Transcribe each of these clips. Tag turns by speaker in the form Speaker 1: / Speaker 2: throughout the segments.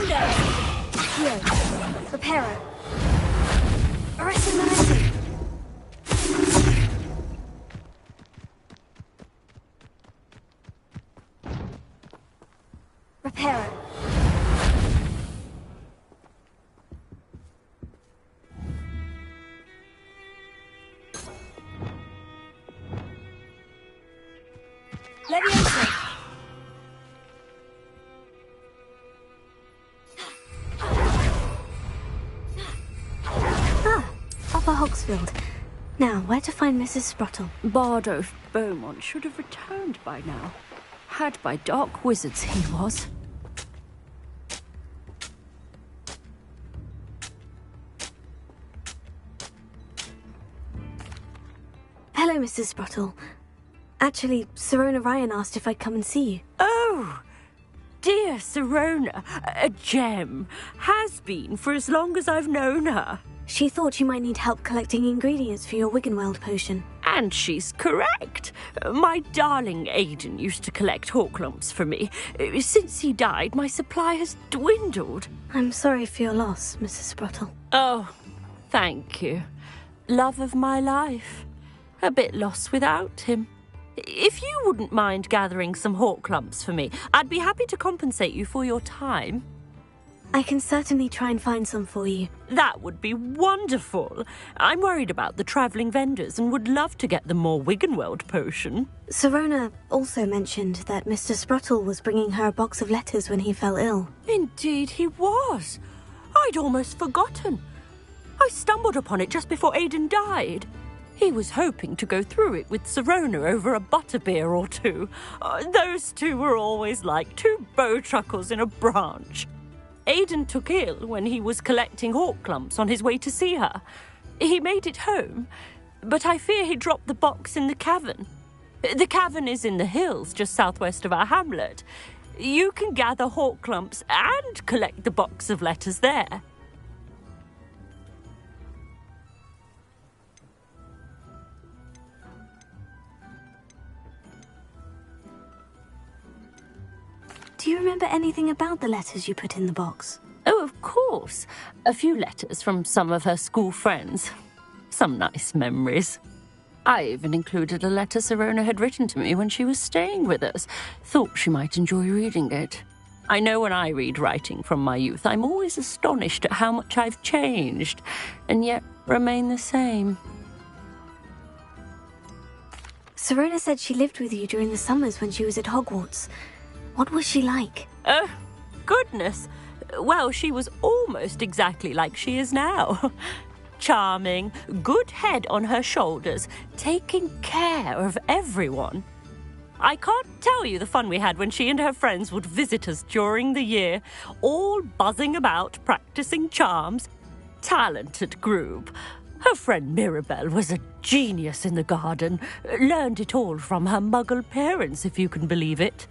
Speaker 1: Defender! Accio! Reparo! Arrested Momentum! Reparo! Leviosa! Upper Hogsfield. Now, where to find Mrs. Sprottle?
Speaker 2: Bardolph Beaumont should have returned by now. Had by dark wizards he was.
Speaker 1: Hello, Mrs. Sprottle. Actually, Sirona Ryan asked if I'd come and see you.
Speaker 2: Oh! Dear Sirona, a gem. Has been for as long as I've known her.
Speaker 1: She thought you might need help collecting ingredients for your Wiggenweld potion.
Speaker 2: And she's correct. My darling Aidan used to collect Horklumps for me. Since he died, my supply has dwindled.
Speaker 1: I'm sorry for your loss, Mrs. Sprottle.
Speaker 2: Oh, thank you. Love of my life. A bit lost without him. If you wouldn't mind gathering some Horklumps for me, I'd be happy to compensate you for your time.
Speaker 1: I can certainly try and find some for you.
Speaker 2: That would be wonderful. I'm worried about the travelling vendors and would love to get them more Wiggenweld potion.
Speaker 1: Sirona also mentioned that Mr. Sprottle was bringing her a box of letters when he fell ill.
Speaker 2: Indeed he was. I'd almost forgotten. I stumbled upon it just before Aidan died. He was hoping to go through it with Sirona over a butterbeer or two. Those two were always like two bowtruckles in a branch. Aidan took ill when he was collecting Horklumps on his way to see her. He made it home, but I fear he dropped the box in the cavern. The cavern is in the hills just southwest of our hamlet. You can gather Horklumps and collect the box of letters there.
Speaker 1: Do you remember anything about the letters you put in the box?
Speaker 2: Oh, of course. A few letters from some of her school friends. Some nice memories. I even included a letter Sirona had written to me when she was staying with us. Thought she might enjoy reading it. I know when I read writing from my youth, I'm always astonished at how much I've changed, and yet remain the same.
Speaker 1: Sirona said she lived with you during the summers when she was at Hogwarts. What was she like?
Speaker 2: Oh, goodness. Well, she was almost exactly like she is now. Charming, good head on her shoulders, taking care of everyone. I can't tell you the fun we had when she and her friends would visit us during the year, all buzzing about, practicing charms. Talented group. Her friend Mirabelle was a genius in the garden. Learned it all from her muggle parents, if you can believe it.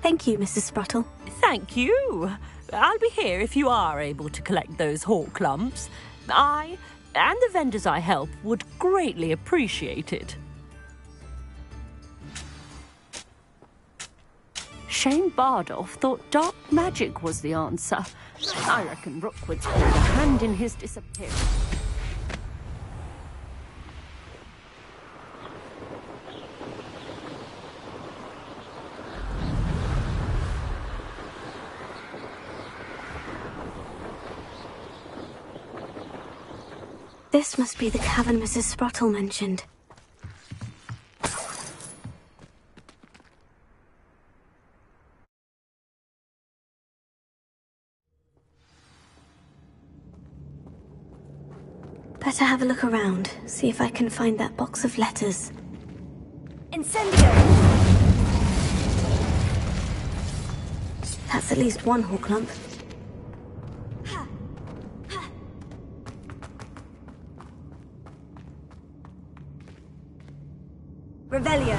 Speaker 1: Thank you, Mrs. Sprottle.
Speaker 2: Thank you. I'll be here if you are able to collect those Horklumps. I, and the vendors I help, would greatly appreciate it. Shane Bardolph thought dark magic was the answer. I reckon Rookwood's had a hand in his disappearance.
Speaker 1: This must be the cavern Mrs. Sprottle mentioned. Better have a look around, see if I can find that box of letters. Incendio! That's at least one Horklump. Revelio.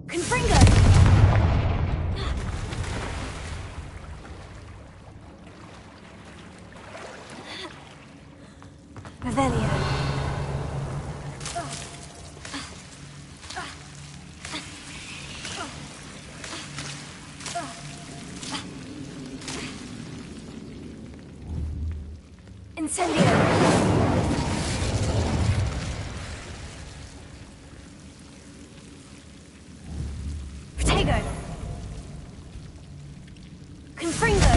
Speaker 1: Confringo. Revelio. Incendio! Protego! Confringo!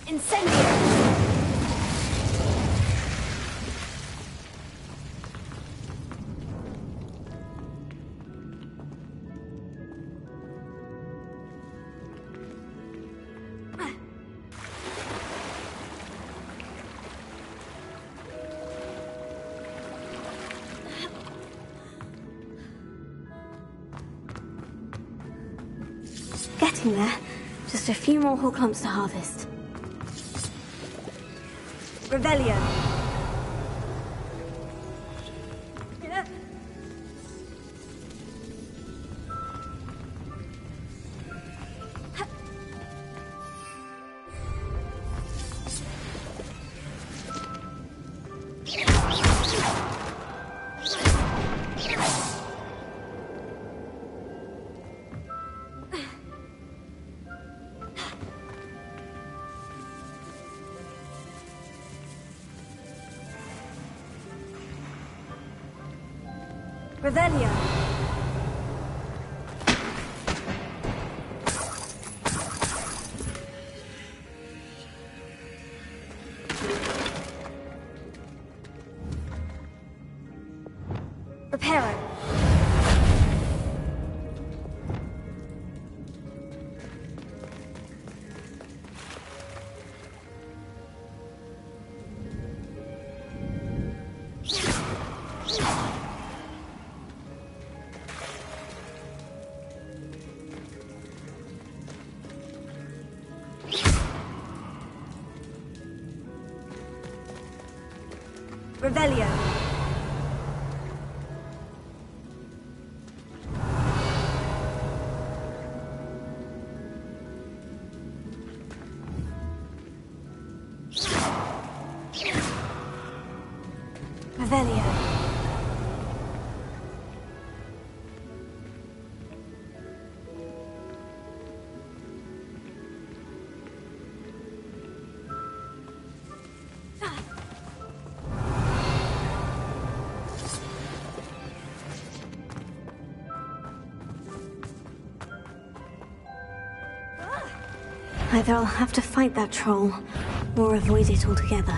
Speaker 1: Incendio! Getting there. Just a few more whole clumps to harvest. Revelio. Revelio. Reparo. Revelio. Revelio. Either I'll have to fight that troll, or avoid it altogether.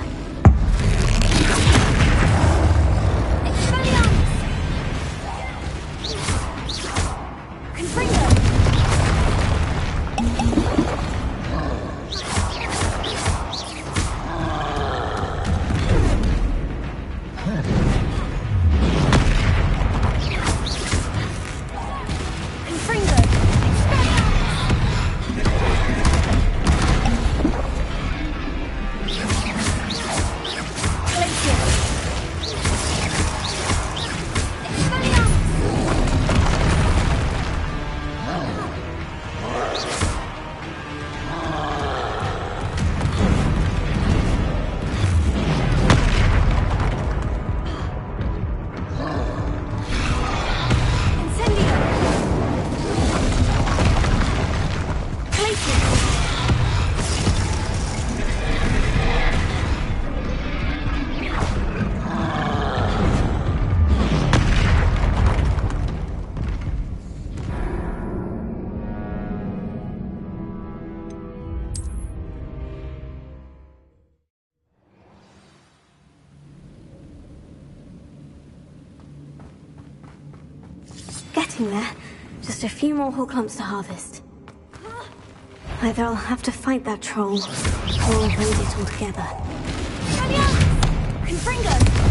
Speaker 1: Getting there. Just a few more whole clumps to harvest. Either I'll have to fight that troll, or avoid it altogether. Confringo!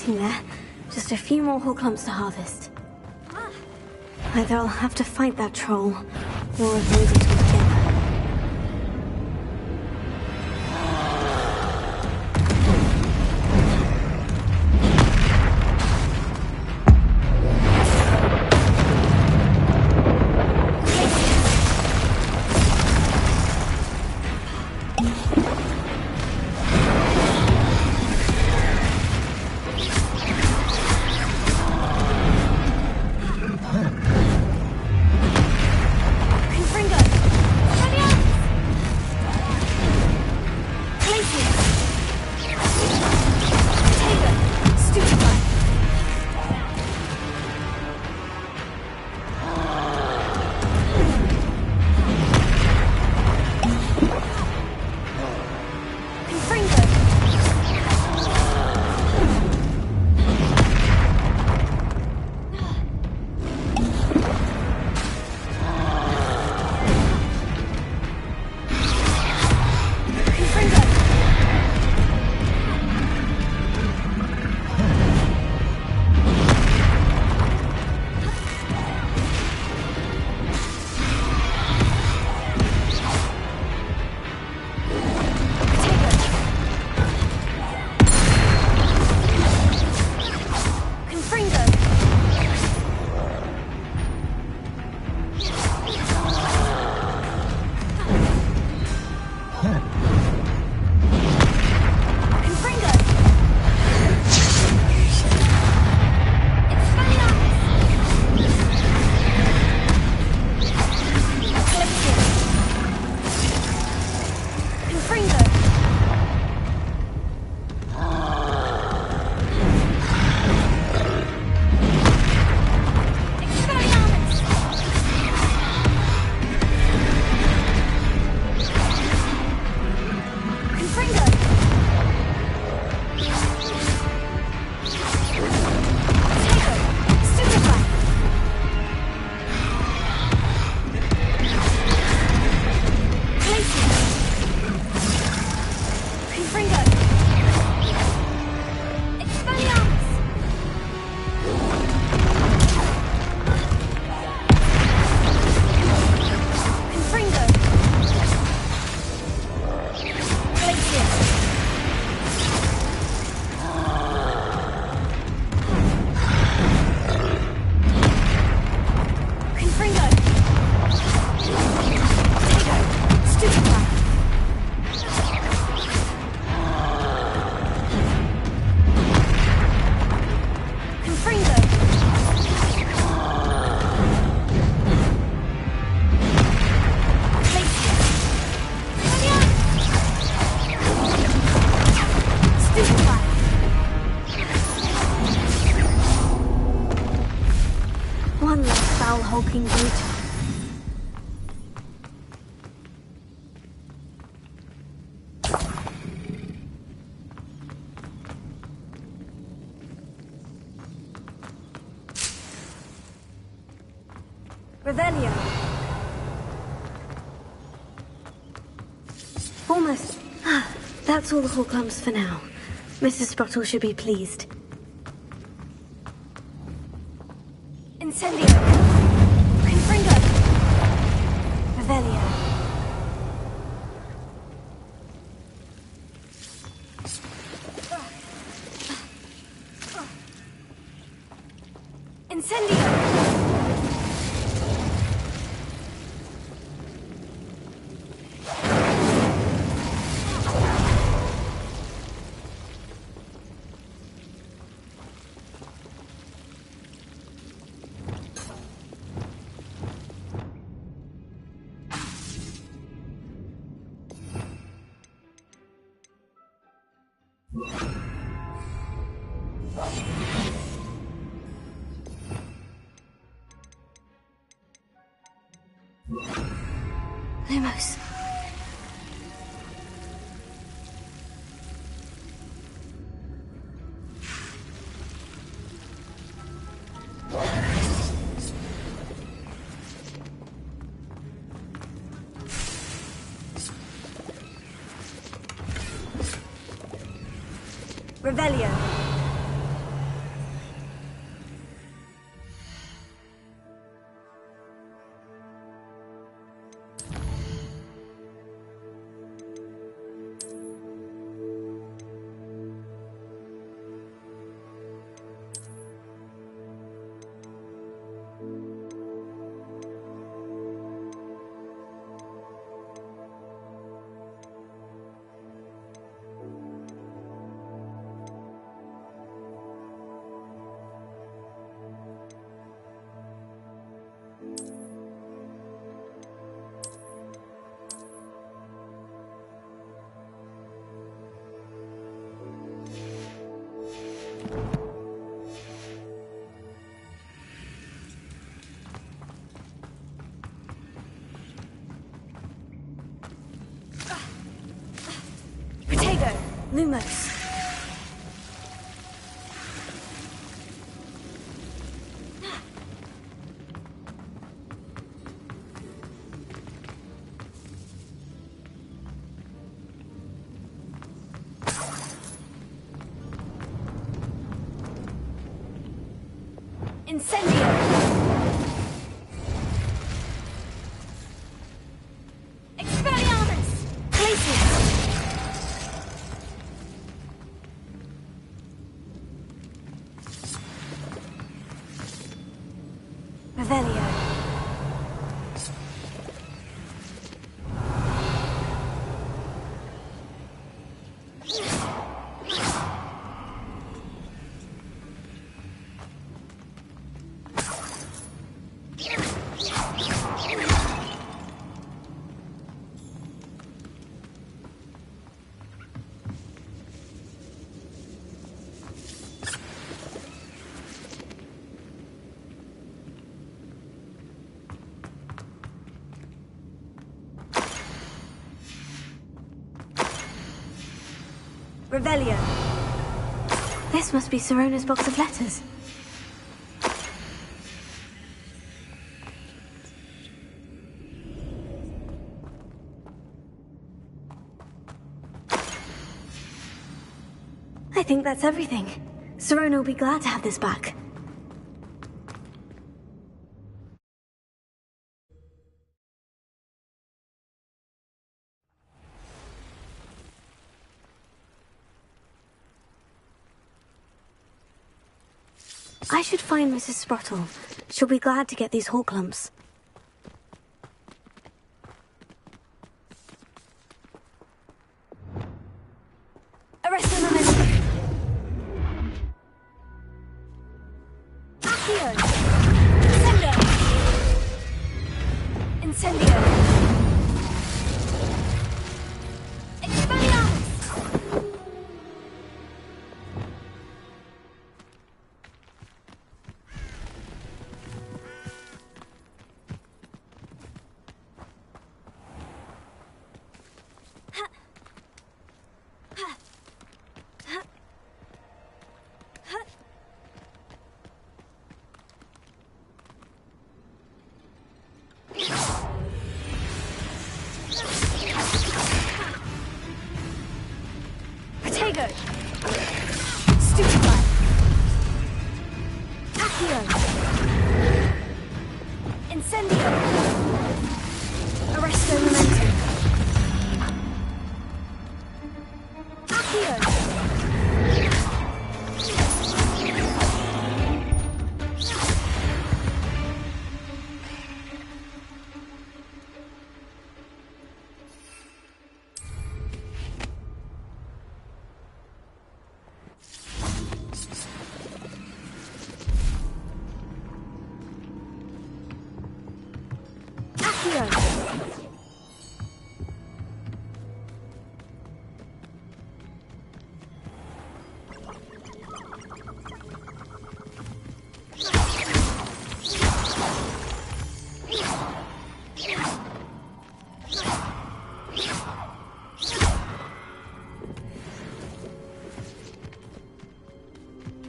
Speaker 1: getting there. Just a few more whole clumps to harvest. Either I'll have to fight that troll, or avoid it altogether. Hulking brute. Revelio. Almost. That's all the whole clumps for now. Mrs. Sprottle should be pleased. Incendio. Confringo. Revelio. Incendio. Lumos. Revelio. Lumos. Incendio! Expelliarmus! Glacius! Revelio. Revelio. This must be Sirona's box of letters. I think that's everything. Sirona will be glad to have this back. I should find Mrs. Sprottle. She'll be glad to get these hawk lumps. Arrest the momentum. Accio! Incendio! Incendio! Stupefy! Accio! Incendio! Arresto momentum! Accio!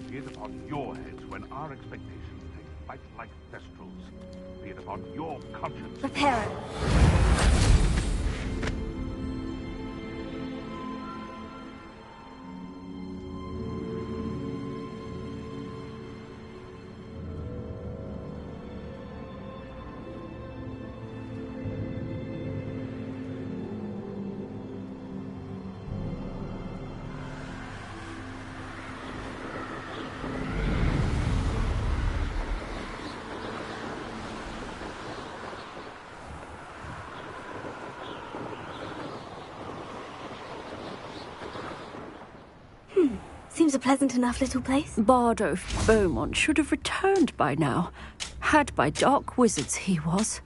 Speaker 3: Be it upon your heads when our expectations take flight like thestrals. Be it upon your conscience.
Speaker 1: Prepare it. Seems a pleasant enough little place.
Speaker 2: Bardo Beaumont should have returned by now. Had by dark wizards he was.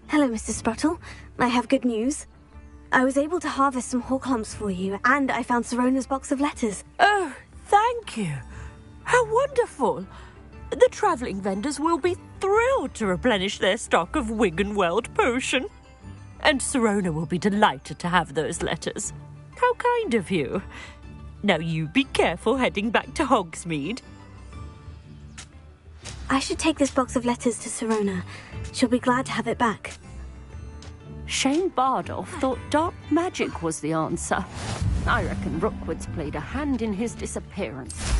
Speaker 1: Hello, Mr. Sprottle. I have good news. I was able to harvest some hawk lumps for you, and I found Sirona's box of letters.
Speaker 2: Oh, thank you. How wonderful. The travelling vendors will be thrilled to replenish their stock of Wiggenweld potion. And Sirona will be delighted to have those letters. How kind of you. Now you be careful heading back to Hogsmeade.
Speaker 1: I should take this box of letters to Sirona. She'll be glad to have it back.
Speaker 2: Shane Bardolph thought dark magic was the answer. I reckon Rookwood's played a hand in his disappearance.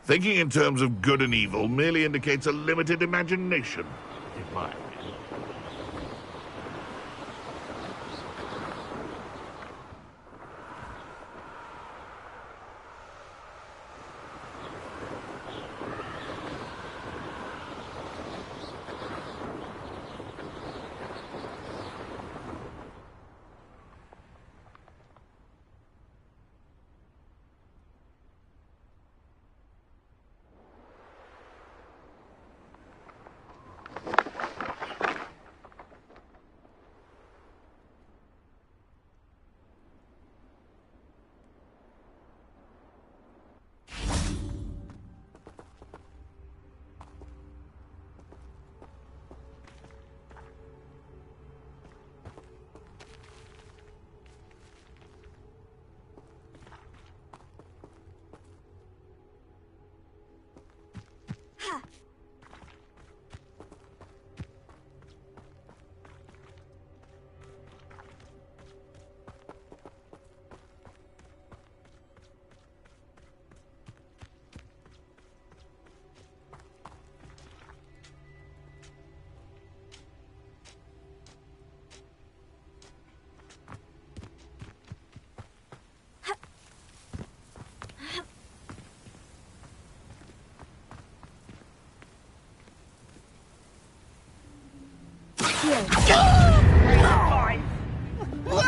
Speaker 3: Thinking in terms of good and evil merely indicates a limited imagination, in my opinion.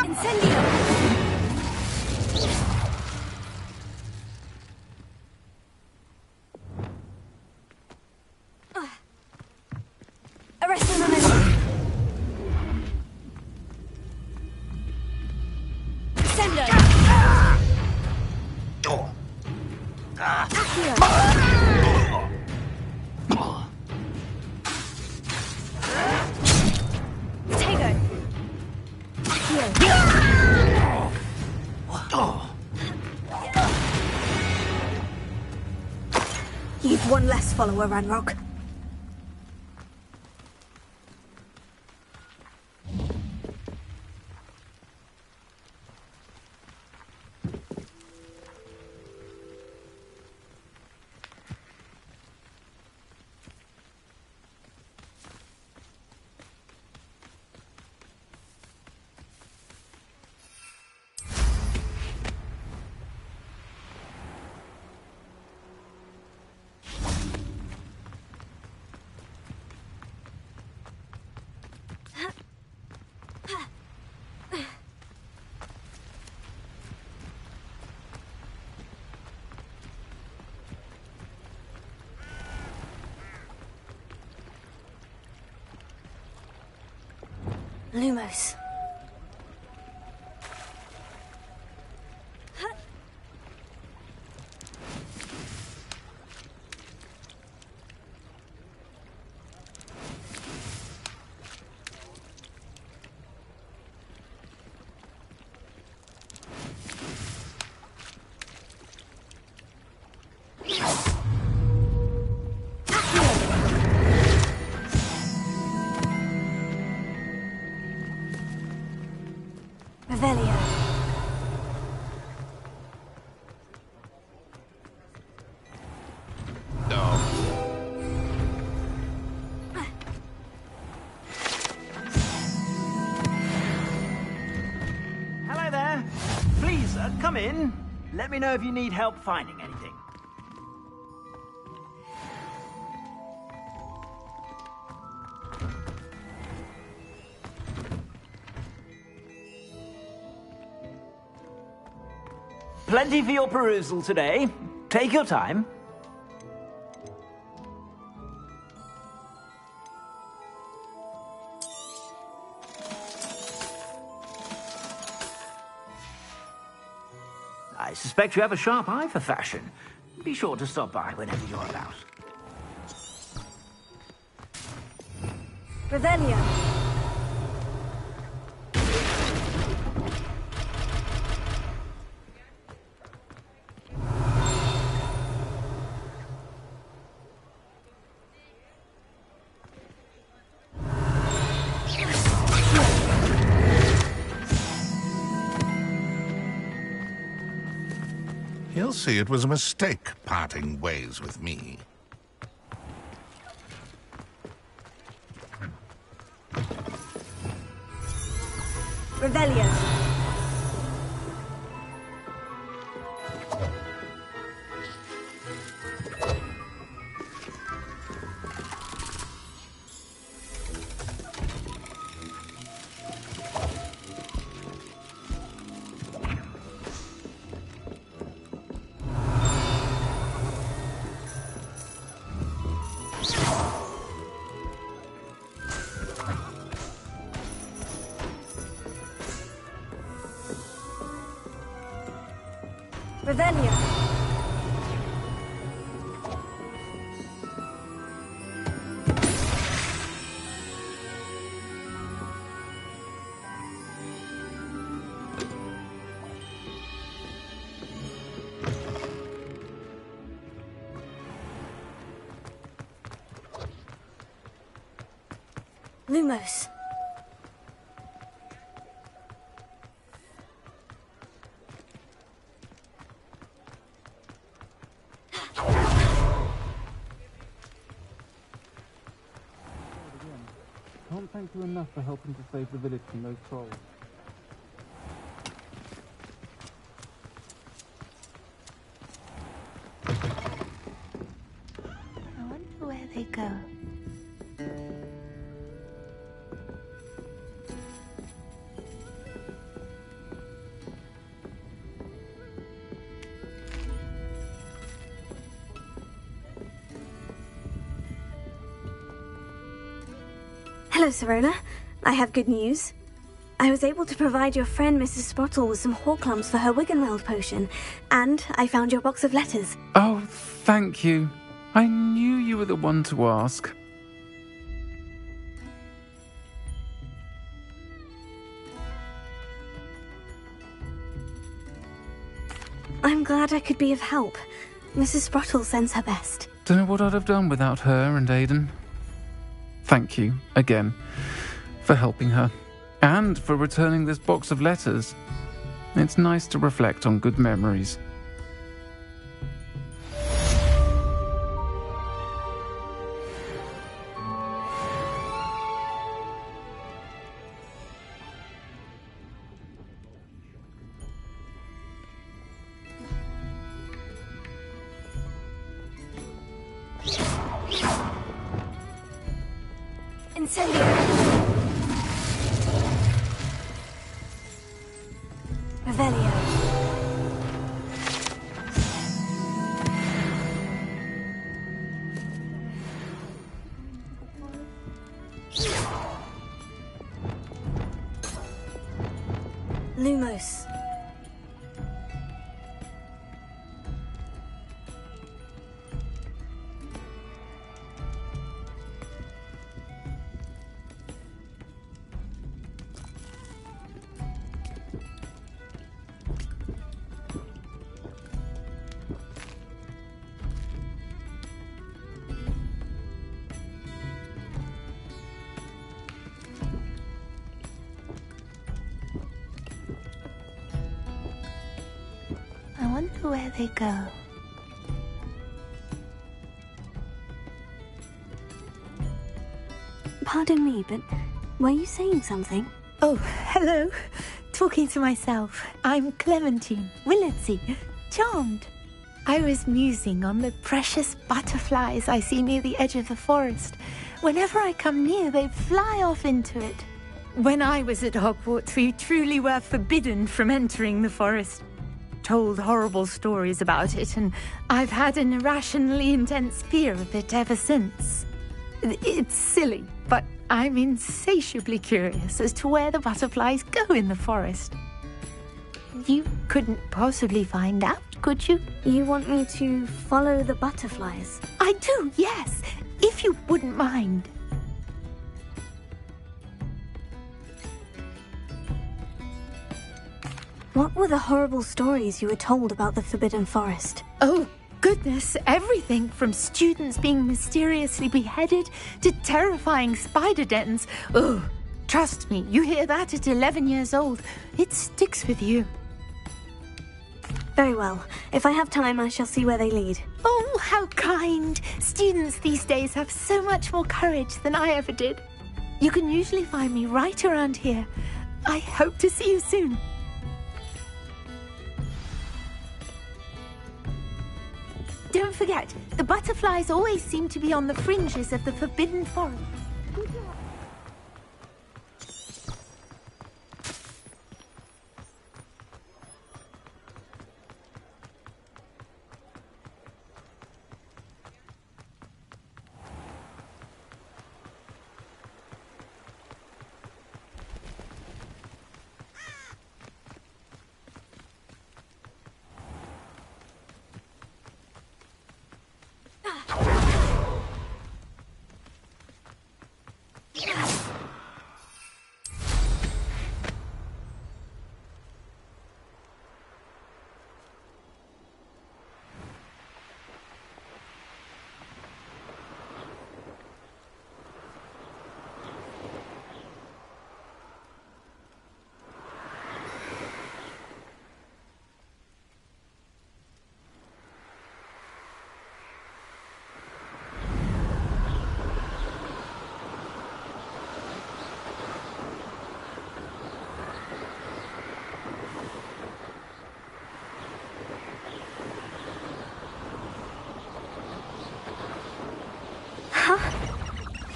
Speaker 1: Incendio! Arrest him, Sendo! Accio! You've one less follower, Ranrock. Lumos. Revelio.
Speaker 4: Hello there. Please, come in. Let me know if you need help finding anything. Plenty for your perusal today. Take your time. I suspect you have a sharp eye for fashion. Be sure to stop by whenever you're about.
Speaker 1: Revelio.
Speaker 5: He'll see it was a mistake parting ways with me.
Speaker 1: Revelio. Revelio. Lumos.
Speaker 6: Can't thank you enough for helping to save the village from those trolls.
Speaker 7: I wonder where they go.
Speaker 1: Hello, Serona. I have good news. I was able to provide your friend Mrs. Sprottle with some Horklumps for her Wiggenweld potion, and I found your box of letters.
Speaker 6: Oh, thank you. I knew you were the one to ask.
Speaker 1: I'm glad I could be of help. Mrs. Sprottle sends her best.
Speaker 6: Don't know what I'd have done without her and Aidan. Thank you, again, for helping her, and for returning this box of letters. It's nice to reflect on good memories.
Speaker 1: Incendio. Revelio. Lumos.
Speaker 7: I wonder where they go.
Speaker 1: Pardon me, but were you saying something?
Speaker 7: Oh, hello. Talking to myself. I'm Clementine, Willardsey, charmed. I was musing on the precious butterflies I see near the edge of the forest. Whenever I come near, they fly off into it. When I was at Hogwarts, we truly were forbidden from entering the forest. Told horrible stories about it, and I've had an irrationally intense fear of it ever since. It's silly, but I'm insatiably curious as to where the butterflies go in the forest. You couldn't possibly find out, could you?
Speaker 1: You want me to follow the butterflies?
Speaker 7: I do, yes. If you wouldn't mind.
Speaker 1: What were the horrible stories you were told about the Forbidden Forest?
Speaker 7: Oh, goodness, everything from students being mysteriously beheaded to terrifying spider dens. Ugh, trust me, you hear that at 11 years old, it sticks with you.
Speaker 1: Very well. If I have time, I shall see where they lead.
Speaker 7: Oh, how kind. Students these days have so much more courage than I ever did. You can usually find me right around here. I hope to see you soon. Don't forget, the butterflies always seem to be on the fringes of the Forbidden Forest.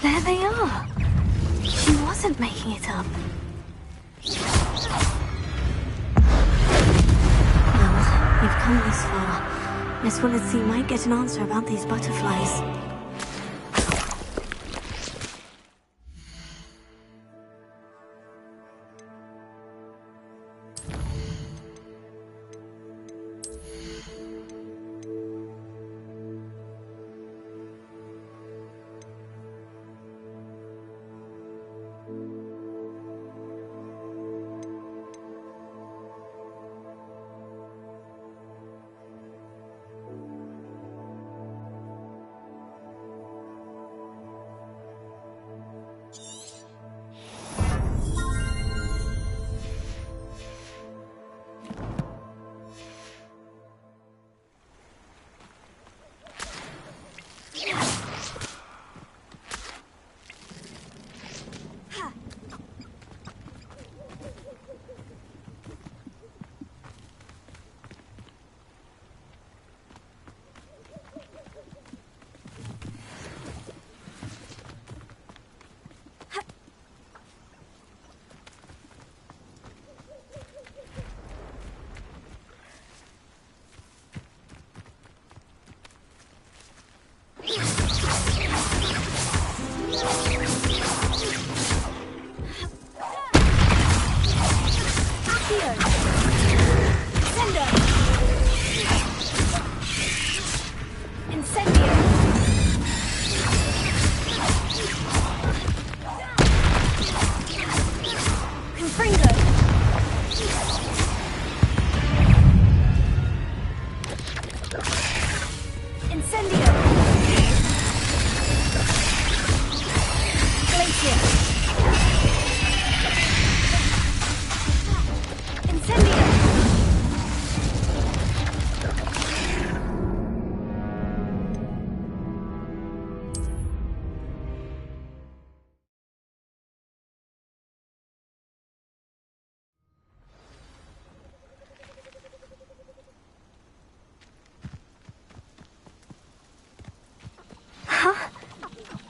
Speaker 1: There they are. She wasn't making it up. Well, we've come this far. Miss Willitsey might get an answer about these butterflies.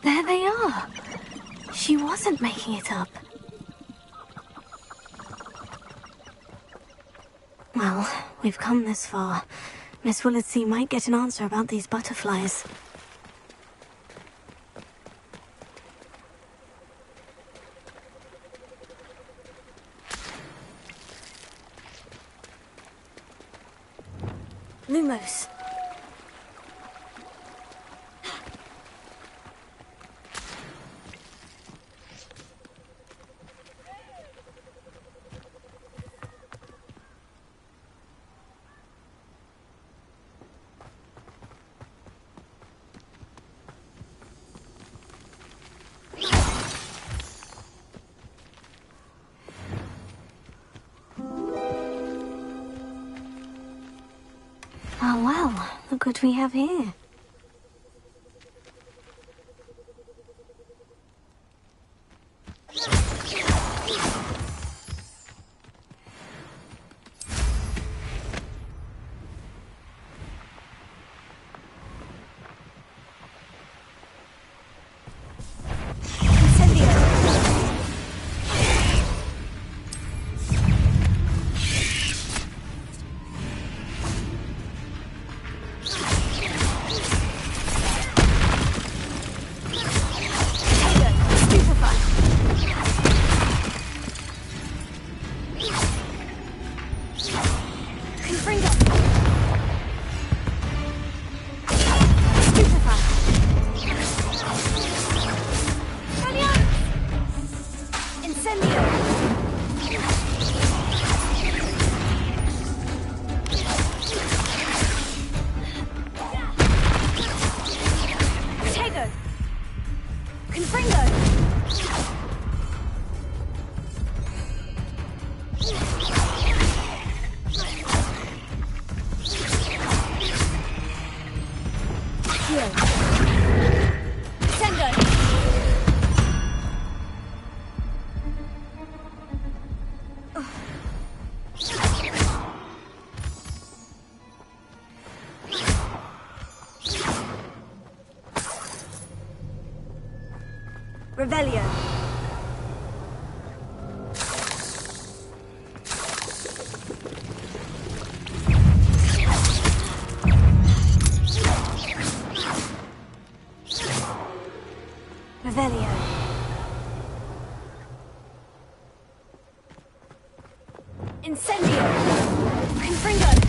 Speaker 1: There they are. She wasn't making it up. Well, we've come this far. Miss Willitsey might get an answer about these butterflies. Lumos. Oh, well, look what we have here. Revelio. Revelio. Incendio. Confringo.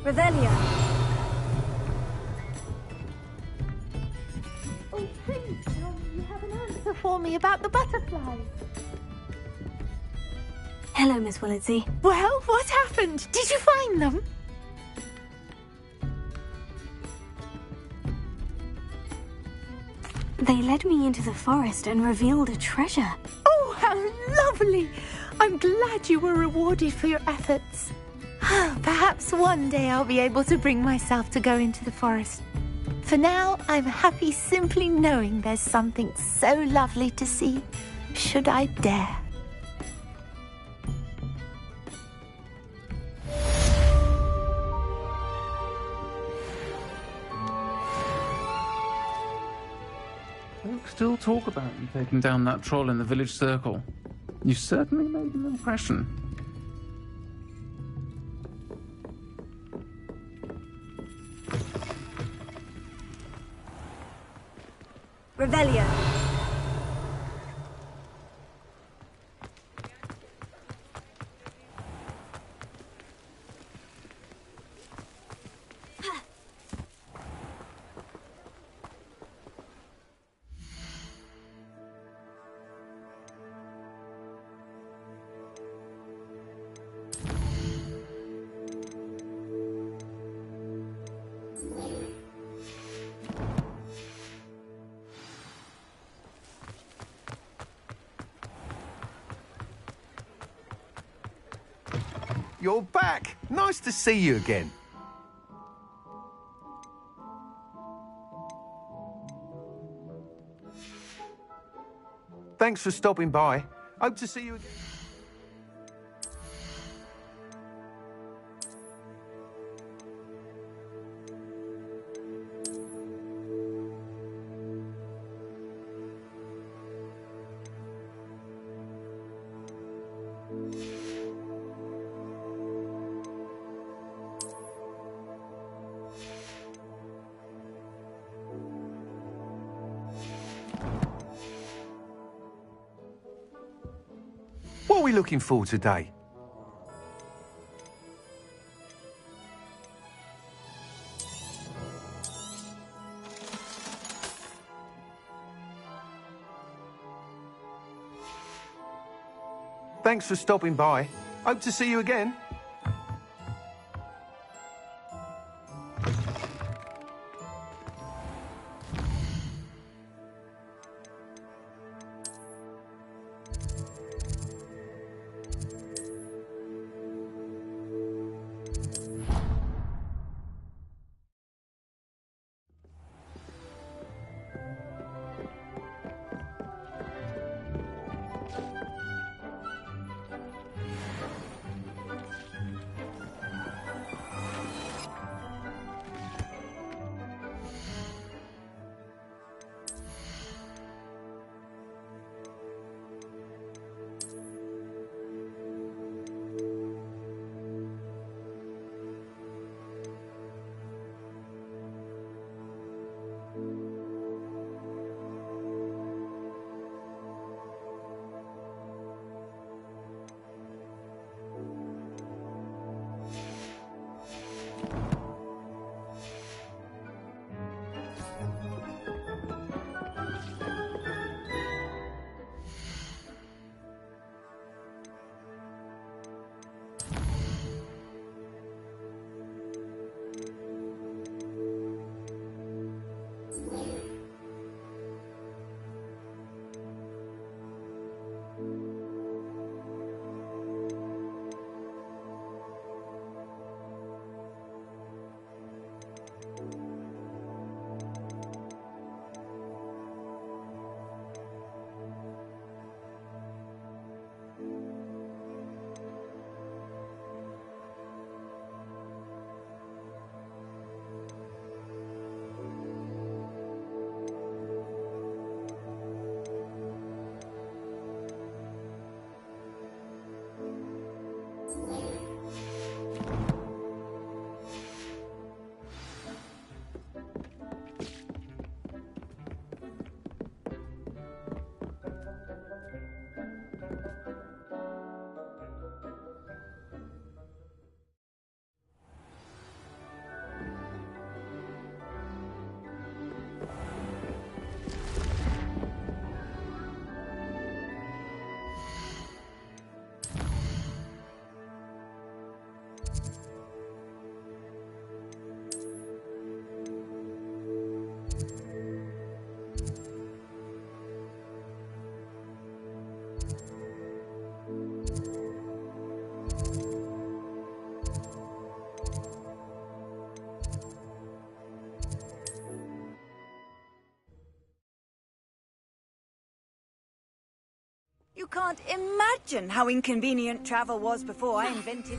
Speaker 1: Revelio.
Speaker 7: Oh, please tell me you have an answer for me about the butterflies.
Speaker 1: Hello, Miss Willitsey.
Speaker 7: Well, what happened? Did you find them?
Speaker 1: They led me into the forest and revealed a treasure.
Speaker 7: Oh, how lovely! I'm glad you were rewarded for your efforts. Perhaps one day I'll be able to bring myself to go into the forest. For now, I'm happy simply knowing there's something so lovely to see, should I dare.
Speaker 6: still talk about you taking down that troll in the village circle. You certainly made an impression.
Speaker 1: Revelio.
Speaker 8: You're back! Nice to see you again. Thanks for stopping by. Hope to see you again. What are we looking for today? Thanks for stopping by. Hope to see you again.
Speaker 9: You can't imagine how inconvenient travel was before I invented...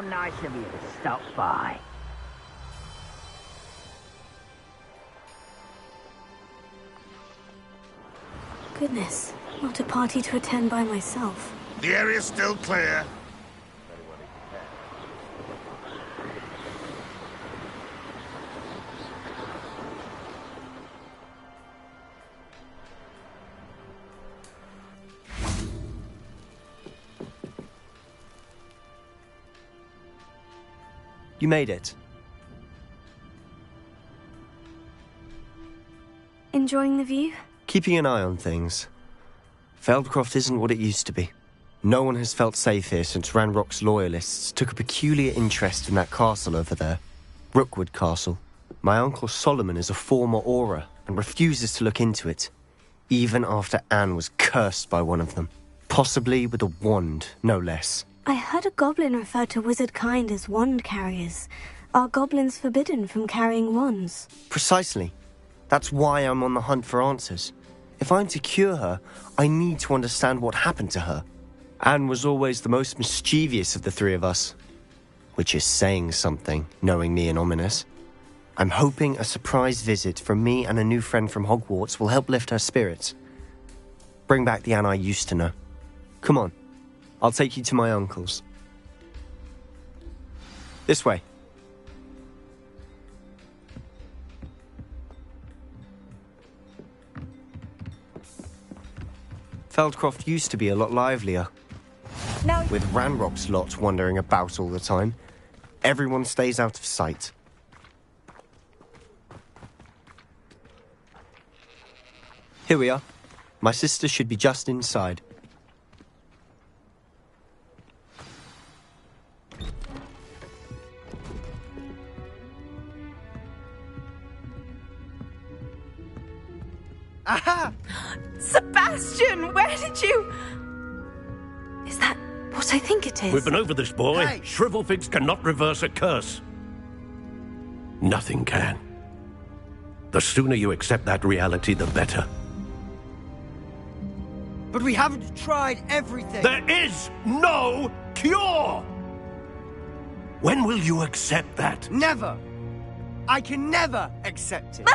Speaker 10: How nice of you to stop by.
Speaker 1: Goodness, not a party to attend by myself.
Speaker 5: The area's still clear.
Speaker 11: You made it.
Speaker 1: Enjoying the view?
Speaker 11: Keeping an eye on things. Feldcroft isn't what it used to be. No one has felt safe here since Ranrock's loyalists took a peculiar interest in that castle over there. Rookwood Castle. My uncle Solomon is a former Auror and refuses to look into it, even after Anne was cursed by one of them. Possibly with a wand, no less.
Speaker 1: I heard a goblin refer to wizard kind as wand carriers. Are goblins forbidden from carrying wands?
Speaker 11: Precisely. That's why I'm on the hunt for answers. If I'm to cure her, I need to understand what happened to her. Anne was always the most mischievous of the three of us. Which is saying something, knowing me and Ominous. I'm hoping a surprise visit from me and a new friend from Hogwarts will help lift her spirits. Bring back the Anne I used to know. Come on. I'll take you to my uncle's. This way. Feldcroft used to be a lot livelier.
Speaker 7: Now,
Speaker 11: With Ranrock's lot wandering about all the time, everyone stays out of sight. Here we are. My sister should be just inside.
Speaker 7: aha! Sebastian, where did you...
Speaker 1: Is that what I think it is?
Speaker 12: We've been over this, boy.
Speaker 8: Hey!
Speaker 12: Shrivelfigs cannot reverse a curse. Nothing can. The sooner you accept that reality, the better.
Speaker 10: But we haven't tried everything.
Speaker 12: There is no cure! When will you accept that?
Speaker 10: Never. I can never accept it.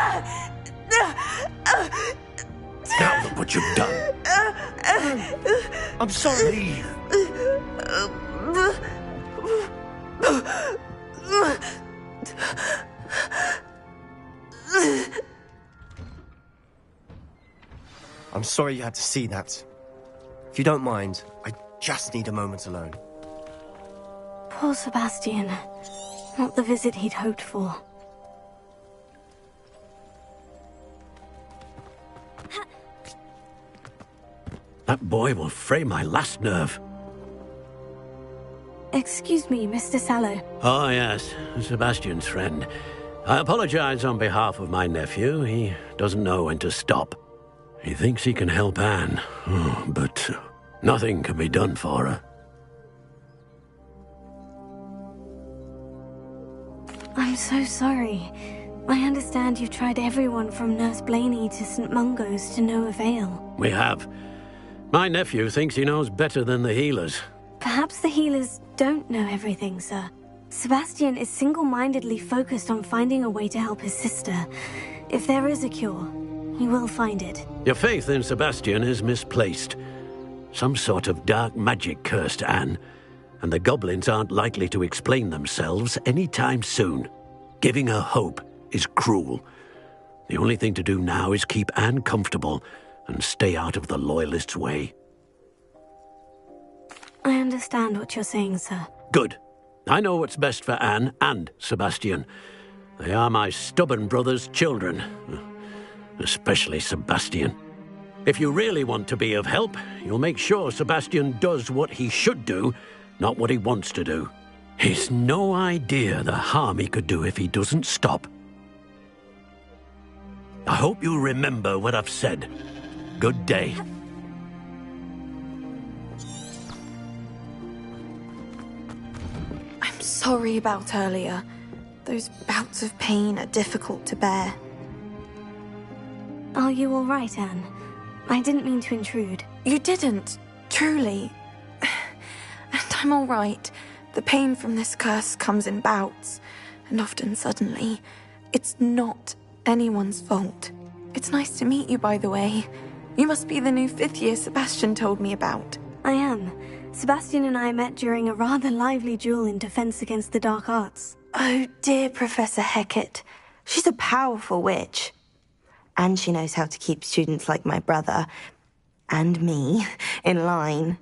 Speaker 12: Now look what you've done.
Speaker 10: I'm sorry.
Speaker 12: Leave.
Speaker 11: I'm sorry you had to see that. If you don't mind, I just need a moment alone.
Speaker 1: Poor Sebastian. Not the visit he'd hoped for.
Speaker 12: That boy will fray my last nerve.
Speaker 1: Excuse me, Mr. Sallow.
Speaker 12: Oh, yes, Sebastian's friend. I apologize on behalf of my nephew. He doesn't know when to stop. He thinks he can help Anne, but nothing can be done for her.
Speaker 1: I'm so sorry. I understand you've tried everyone from Nurse Blaney to St. Mungo's to no avail.
Speaker 12: We have. My nephew thinks he knows better than the healers.
Speaker 1: Perhaps the healers don't know everything, sir. Sebastian is single-mindedly focused on finding a way to help his sister. If there is a cure, he will find it.
Speaker 12: Your faith in Sebastian is misplaced. Some sort of dark magic cursed Anne, and the goblins aren't likely to explain themselves anytime soon. Giving her hope is cruel. The only thing to do now is keep Anne comfortable and stay out of the Loyalists' way.
Speaker 1: I understand what you're saying, sir.
Speaker 12: Good. I know what's best for Anne and Sebastian. They are my stubborn brother's children. Especially Sebastian. If you really want to be of help, you'll make sure Sebastian does what he should do, not what he wants to do. He's no idea the harm he could do if he doesn't stop. I hope you remember what I've said. Good day.
Speaker 13: I'm sorry about earlier. Those bouts of pain are difficult to bear.
Speaker 1: Are you all right, Anne? I didn't mean to intrude.
Speaker 13: You didn't, truly. And I'm all right. The pain from this curse comes in bouts, and often suddenly. It's not anyone's fault. It's nice to meet you, by the way. You must be the new 5th year Sebastian told me about.
Speaker 1: I am. Sebastian and I met during a rather lively duel in Defense Against the Dark Arts.
Speaker 7: Oh, dear Professor Hecat. She's a powerful witch. And she knows how to keep students like my brother, and me, in line.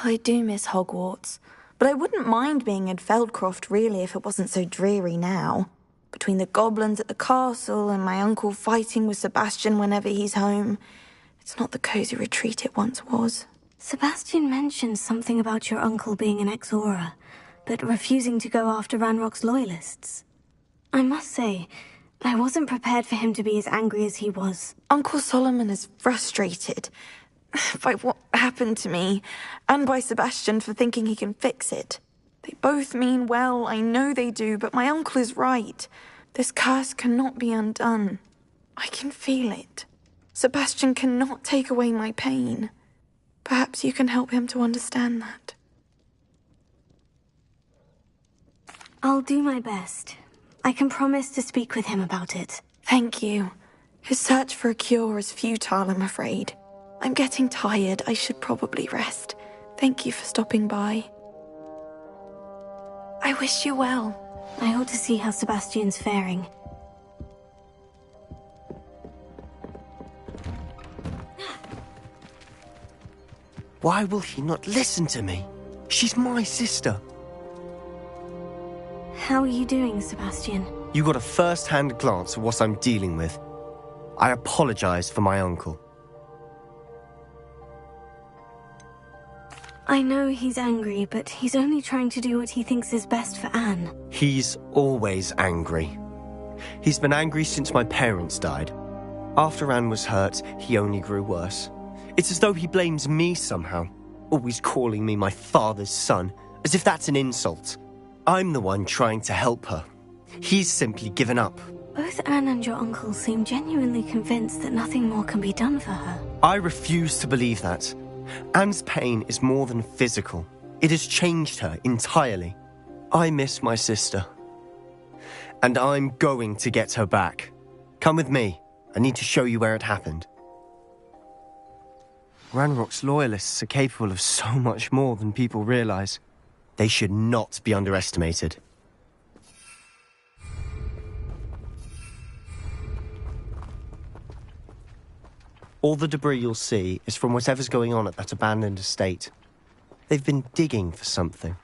Speaker 13: I do miss Hogwarts, but I wouldn't mind being in Feldcroft, really, if it wasn't so dreary now. Between the goblins at the castle and my uncle fighting with Sebastian whenever he's home, it's not the cosy retreat it once was.
Speaker 1: Sebastian mentioned something about your uncle being an ex-Auror, but refusing to go after Ranrock's loyalists. I must say, I wasn't prepared for him to be as angry as he was.
Speaker 13: Uncle Solomon is frustrated by what happened to me, and by Sebastian for thinking he can fix it. They both mean well, I know they do, but my uncle is right. This curse cannot be undone. I can feel it. Sebastian cannot take away my pain. Perhaps you can help him to understand that.
Speaker 1: I'll do my best. I can promise to speak with him about it.
Speaker 13: Thank you. His search for a cure is futile, I'm afraid. I'm getting tired. I should probably rest. Thank you for stopping by. I wish you well.
Speaker 1: I ought to see how Sebastian's faring.
Speaker 11: Why will he not listen to me? She's my sister.
Speaker 1: How are you doing, Sebastian?
Speaker 11: You got a first-hand glance at what I'm dealing with. I apologize for my uncle.
Speaker 1: I know he's angry, but he's only trying to do what he thinks is best for Anne.
Speaker 11: He's always angry. He's been angry since my parents died. After Anne was hurt, he only grew worse. It's as though he blames me somehow, always calling me my father's son, as if that's an insult. I'm the one trying to help her. He's simply given up.
Speaker 1: Both Anne and your uncle seem genuinely convinced that nothing more can be done for her.
Speaker 11: I refuse to believe that. Anne's pain is more than physical. It has changed her entirely. I miss my sister. And I'm going to get her back. Come with me. I need to show you where it happened. Ranrock's loyalists are capable of so much more than people realize. They should not be underestimated. All the debris you'll see is from whatever's going on at that abandoned estate. They've been digging for something.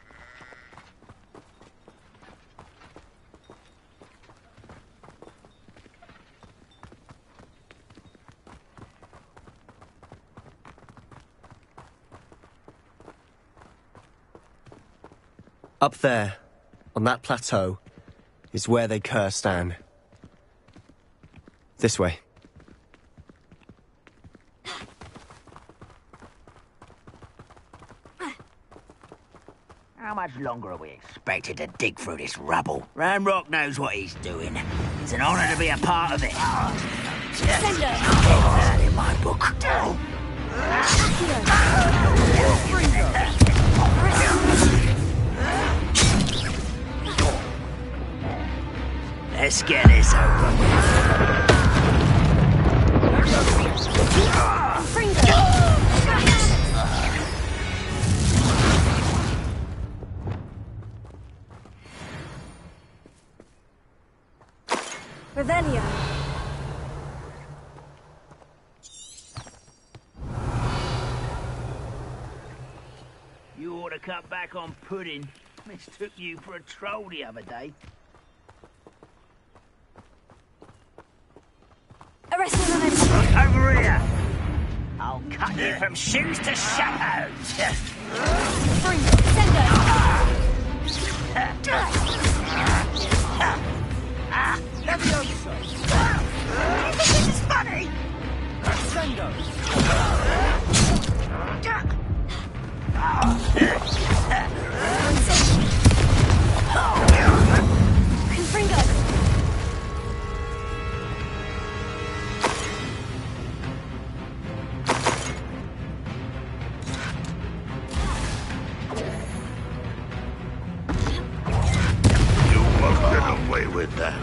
Speaker 11: Up there, on that plateau, is where they cursed Anne. This way.
Speaker 14: How much longer are we expected to dig through this rubble? Ranrock knows what he's doing. It's an honor to be a part of it. Get that in my book. Let's get this over with.
Speaker 1: Revelio.
Speaker 14: You ought to cut back on pudding. Mistook you for a troll the other day.
Speaker 1: Arrest him,
Speaker 14: Over here! I'll cut you from shoes to shadows!
Speaker 10: Let me answer.
Speaker 14: You think this is funny? with that.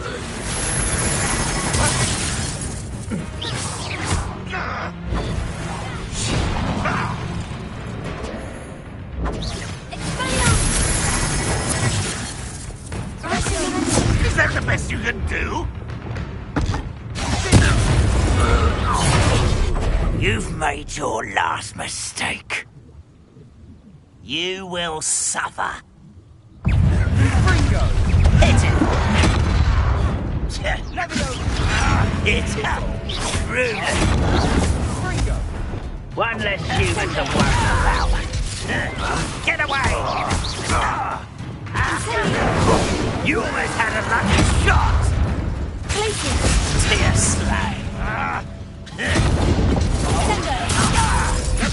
Speaker 3: Is that the best you can do?
Speaker 14: You've made your last mistake. You will suffer.
Speaker 10: Ringo!
Speaker 14: Hit it!
Speaker 10: Levio!
Speaker 14: Hit up! Rude!
Speaker 10: Ringo!
Speaker 14: One less human to worry about. Get away! You almost had a lucky shot! Tear slave!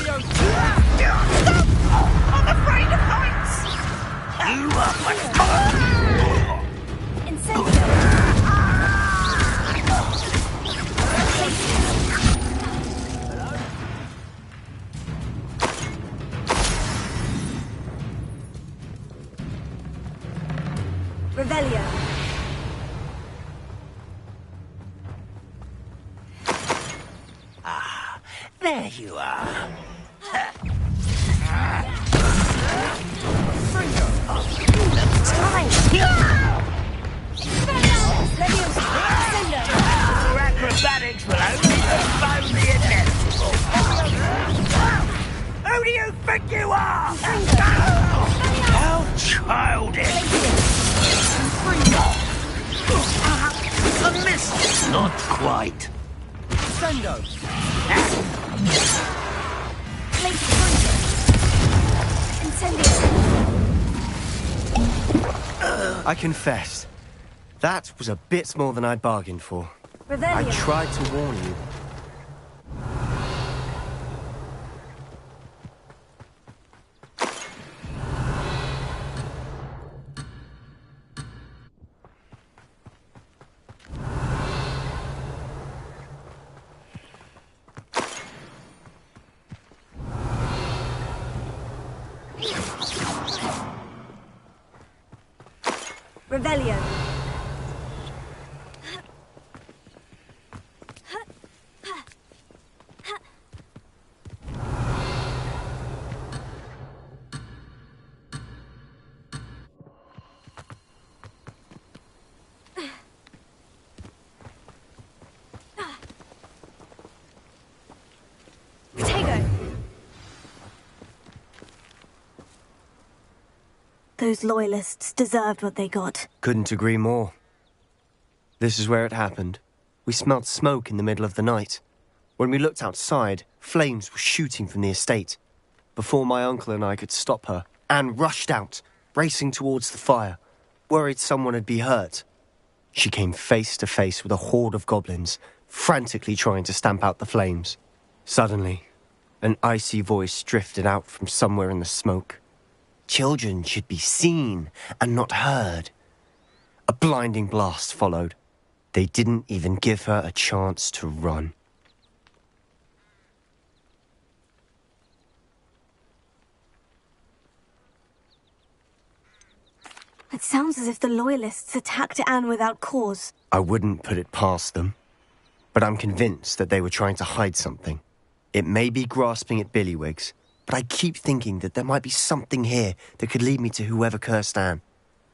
Speaker 10: Levio!
Speaker 14: I'm afraid of heights! You are much
Speaker 1: Revelio.
Speaker 14: Ah, there you are. Your acrobatics will only postpone the inevitable. Who do you think you are? How childish! A miss! Not quite.
Speaker 10: Sendo!
Speaker 11: I confess, that was a bit more than I'd bargained for. I tried to warn you.
Speaker 1: Revelio. Those loyalists deserved what they got.
Speaker 11: Couldn't agree more. This is where it happened. We smelled smoke in the middle of the night. When we looked outside, flames were shooting from the estate. Before my uncle and I could stop her, Anne rushed out, racing towards the fire, worried someone had been hurt. She came face to face with a horde of goblins, frantically trying to stamp out the flames. Suddenly, an icy voice drifted out from somewhere in the smoke. Children should be seen and not heard. A blinding blast followed. They didn't even give her a chance to run.
Speaker 1: It sounds as if the Loyalists attacked Anne without cause.
Speaker 11: I wouldn't put it past them, but I'm convinced that they were trying to hide something. It may be grasping at Billywigs, but I keep thinking that there might be something here that could lead me to whoever cursed Anne.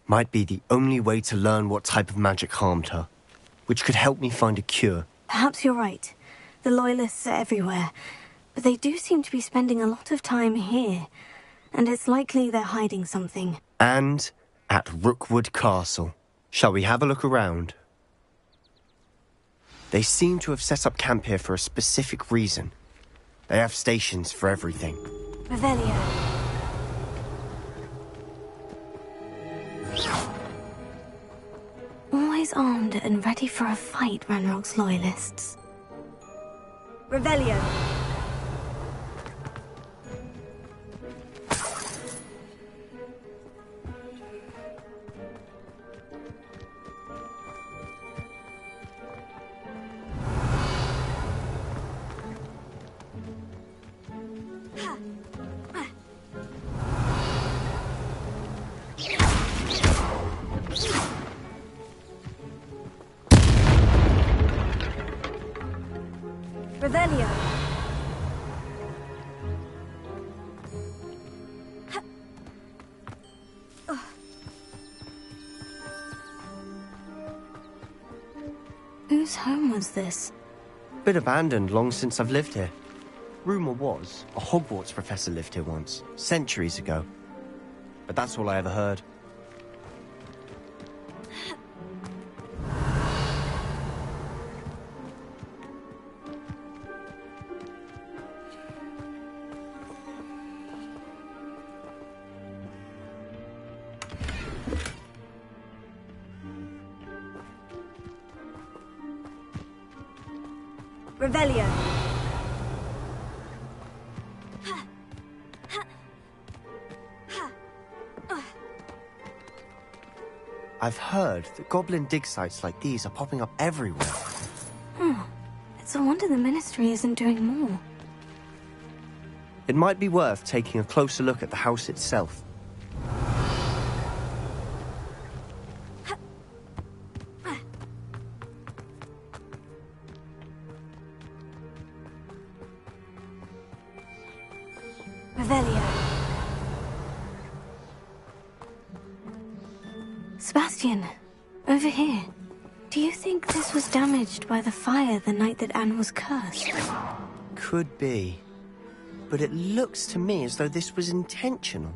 Speaker 11: Might be the only way to learn what type of magic harmed her, which could help me find a cure.
Speaker 1: Perhaps you're right. The Loyalists are everywhere, but they do seem to be spending a lot of time here, and it's likely they're hiding something.
Speaker 11: And at Rookwood Castle. Shall we have a look around? They seem to have set up camp here for a specific reason. They have stations for everything.
Speaker 1: Revelio. Always armed and ready for a fight, Ranrock's Loyalists. Revelio. Whose home was this?
Speaker 11: Been abandoned long since I've lived here. Rumour was, a Hogwarts professor lived here once, centuries ago. But that's all I ever heard.
Speaker 1: Revelio.
Speaker 11: I've heard that goblin dig sites like these are popping up everywhere.
Speaker 1: It's a wonder the Ministry isn't doing more.
Speaker 11: It might be worth taking a closer look at the house itself.
Speaker 1: Revelio. Sebastian, over here. Do you think this was damaged by the fire the night that Anne was cursed?
Speaker 11: Could be. But it looks to me as though this was intentional.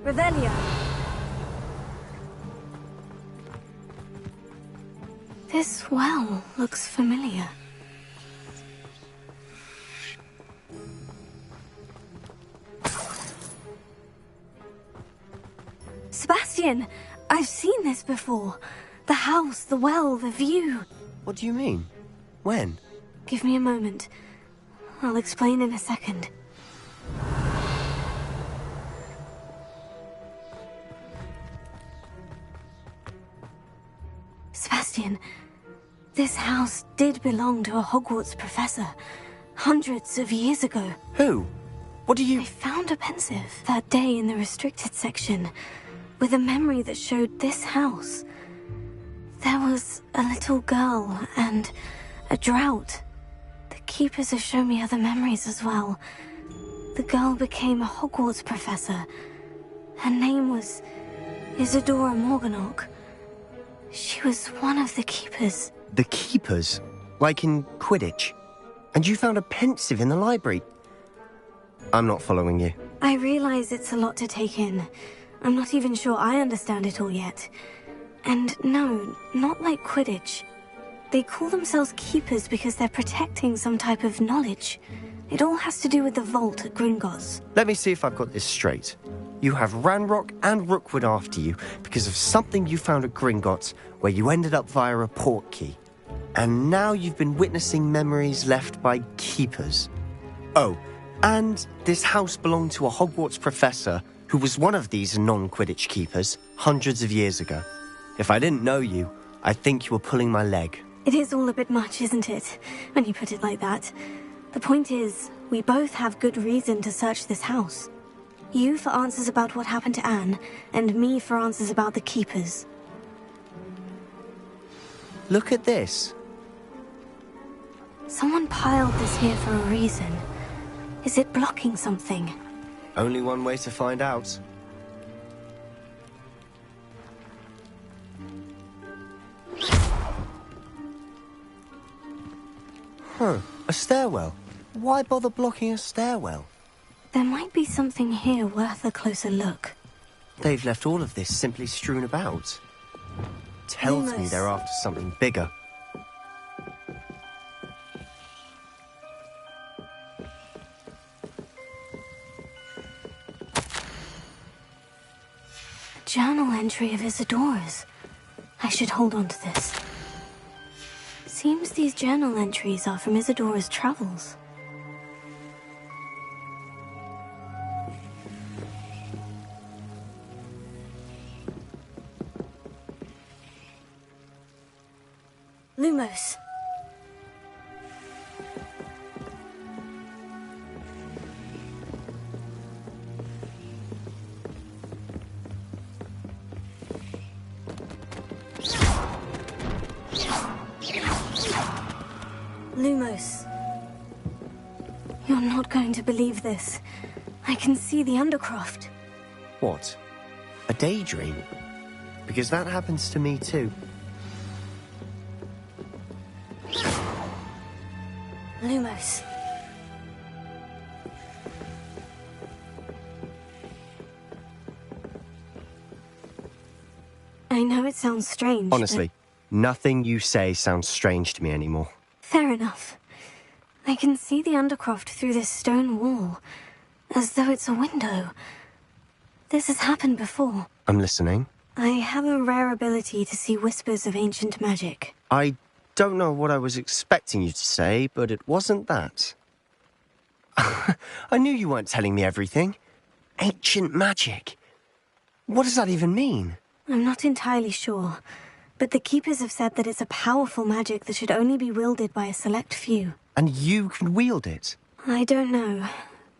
Speaker 1: Revelio. This well looks familiar. Sebastian, I've seen this before. The house, the well, the view.
Speaker 11: What do you mean? When?
Speaker 1: Give me a moment. I'll explain in a second. Sebastian, this house did belong to a Hogwarts professor, hundreds of years ago.
Speaker 11: Who? What do you...
Speaker 1: I found a pensive that day in the restricted section, with a memory that showed this house. There was a little girl and a drought. The keepers have shown me other memories as well. The girl became a Hogwarts professor. Her name was Isadora Morganach. She was one of the keepers.
Speaker 11: The keepers? Like in Quidditch? And you found a pensive in the library? I'm not following you.
Speaker 1: I realize it's a lot to take in. I'm not even sure I understand it all yet. And no, not like Quidditch. They call themselves keepers because they're protecting some type of knowledge. It all has to do with the vault at Gringotts.
Speaker 11: Let me see if I've got this straight. You have Ranrock and Rookwood after you because of something you found at Gringotts where you ended up via a port key. And now you've been witnessing memories left by keepers. Oh, and this house belonged to a Hogwarts professor who was one of these non-Quidditch keepers hundreds of years ago. If I didn't know you, I'd think you were pulling my leg.
Speaker 1: It is all a bit much, isn't it? When you put it like that. The point is, we both have good reason to search this house. You for answers about what happened to Anne, and me for answers about the keepers.
Speaker 11: Look at this.
Speaker 1: Someone piled this here for a reason. Is it blocking something?
Speaker 11: Only one way to find out. Huh, a stairwell. Why bother blocking a stairwell?
Speaker 1: There might be something here worth a closer look.
Speaker 11: They've left all of this simply strewn about. Tells me they're after something bigger.
Speaker 1: A journal entry of Isadora's. I should hold on to this. Seems these journal entries are from Isadora's travels. Lumos. Lumos. You're not going to believe this. I can see the Undercroft.
Speaker 11: What? A daydream? Because that happens to me too.
Speaker 1: Lumos. I know it sounds strange.
Speaker 11: Honestly, nothing you say sounds strange to me anymore.
Speaker 1: Fair enough. I can see the Undercroft through this stone wall, as though it's a window. This has happened before.
Speaker 11: I'm listening.
Speaker 1: I have a rare ability to see whispers of ancient magic.
Speaker 11: I don't know what I was expecting you to say, but it wasn't that. I knew you weren't telling me everything. Ancient magic. What does that even mean?
Speaker 1: I'm not entirely sure, but the Keepers have said that it's a powerful magic that should only be wielded by a select few.
Speaker 11: And you can wield it?
Speaker 1: I don't know,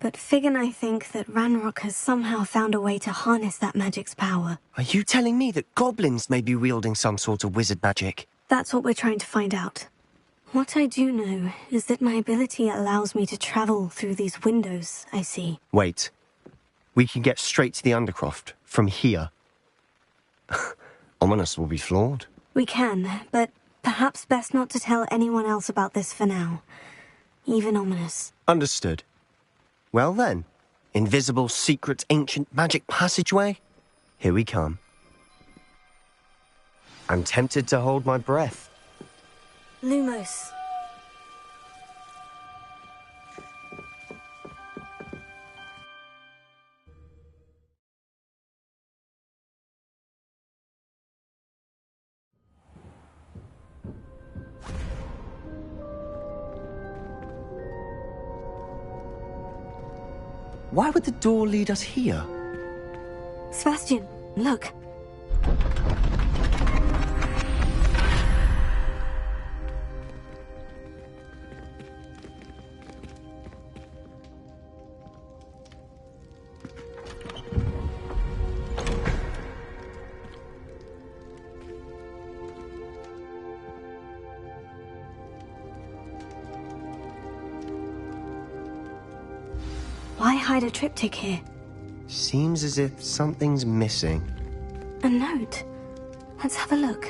Speaker 1: but Fig and I think that Ranrock has somehow found a way to harness that magic's power.
Speaker 11: Are you telling me that goblins may be wielding some sort of wizard magic?
Speaker 1: That's what we're trying to find out. What I do know is that my ability allows me to travel through these windows I see.
Speaker 11: Wait. We can get straight to the Undercroft from here. Ominous will be floored.
Speaker 1: We can, but perhaps best not to tell anyone else about this for now. Even Ominous.
Speaker 11: Understood. Well then, invisible, secret, ancient magic passageway? Here we come. I'm tempted to hold my breath.
Speaker 1: Lumos.
Speaker 11: Why would the door lead us here?
Speaker 1: Sebastian, look. Why hide a triptych here?
Speaker 11: Seems as if something's missing.
Speaker 1: A note. Let's have a look.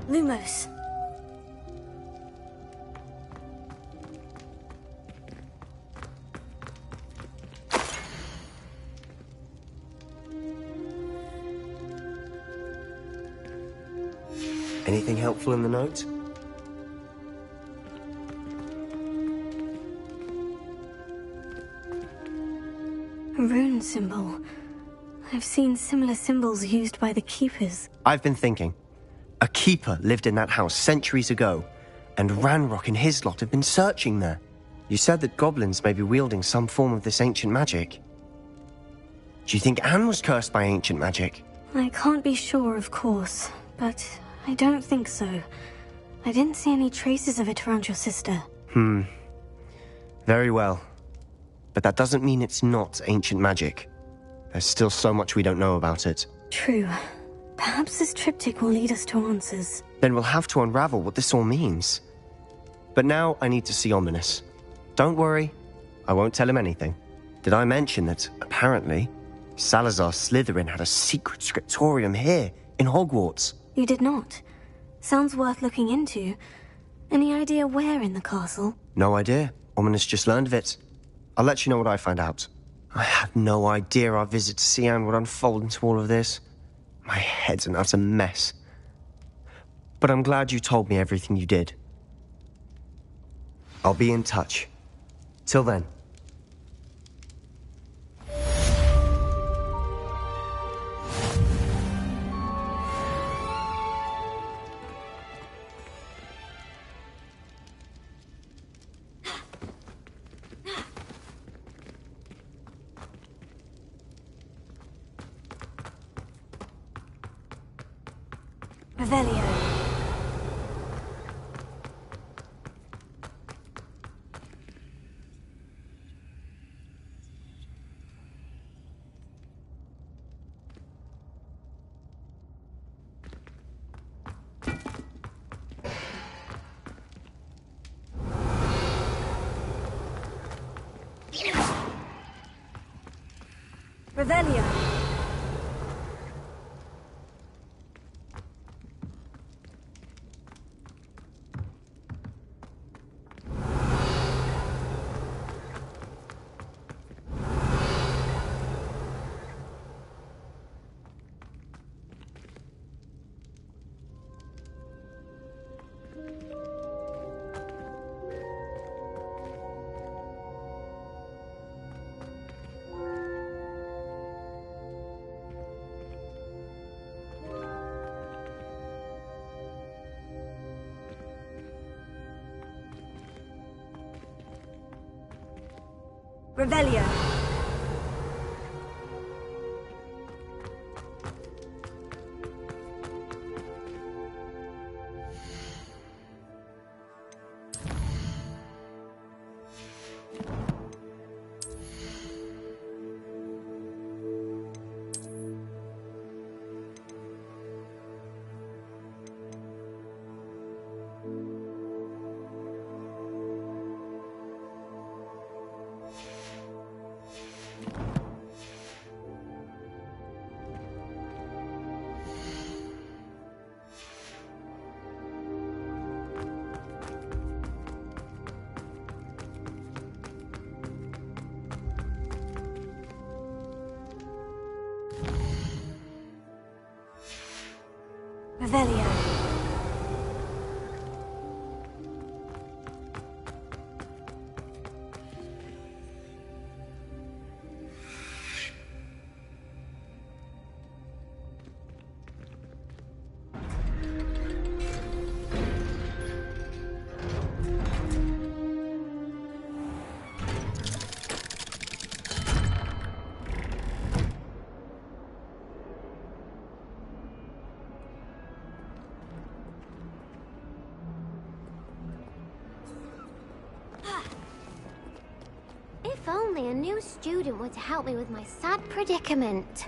Speaker 1: Lumos.
Speaker 11: Anything helpful in the note?
Speaker 1: A rune symbol. I've seen similar symbols used by the Keepers.
Speaker 11: I've been thinking. A keeper lived in that house centuries ago, and Ranrock and his lot have been searching there. You said that goblins may be wielding some form of this ancient magic. Do you think Anne was cursed by ancient magic?
Speaker 1: I can't be sure, of course, but I don't think so. I didn't see any traces of it around your sister.
Speaker 11: Very well. But that doesn't mean it's not ancient magic. There's still so much we don't know about it.
Speaker 1: True. Perhaps this triptych will lead us to answers.
Speaker 11: Then we'll have to unravel what this all means. But now I need to see Ominous. Don't worry, I won't tell him anything. Did I mention that, apparently, Salazar Slytherin had a secret scriptorium here, in Hogwarts?
Speaker 1: You did not. Sounds worth looking into. Any idea where in the castle?
Speaker 11: No idea. Ominous just learned of it. I'll let you know what I find out. I had no idea our visit to Sian would unfold into all of this. My head's an utter mess. But I'm glad you told me everything you did. I'll be in touch. Till then.
Speaker 1: Revelio. Revelio. Revelio. Revelio.
Speaker 15: If only a new student were to help me with my sad predicament.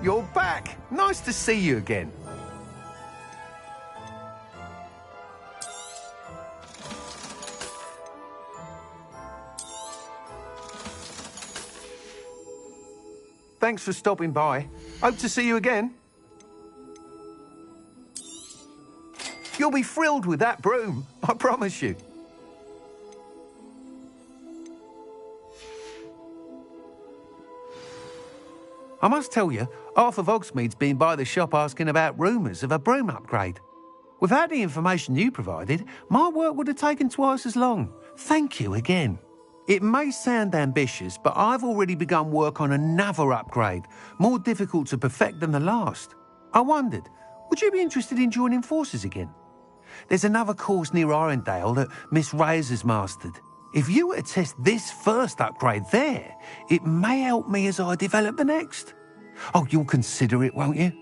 Speaker 8: You're back! Nice to see you again. Thanks for stopping by. Hope to see you again. You'll be thrilled with that broom, I promise you. I must tell you, half of Hogsmeade's been by the shop asking about rumours of a broom upgrade. Without the information you provided, my work would have taken twice as long. Thank you again. It may sound ambitious, but I've already begun work on another upgrade, more difficult to perfect than the last. I wondered, would you be interested in joining forces again? There's another course near Arendelle that Miss Reyes has mastered. If you were to test this first upgrade there, it may help me as I develop the next. Oh, you'll consider it, won't you?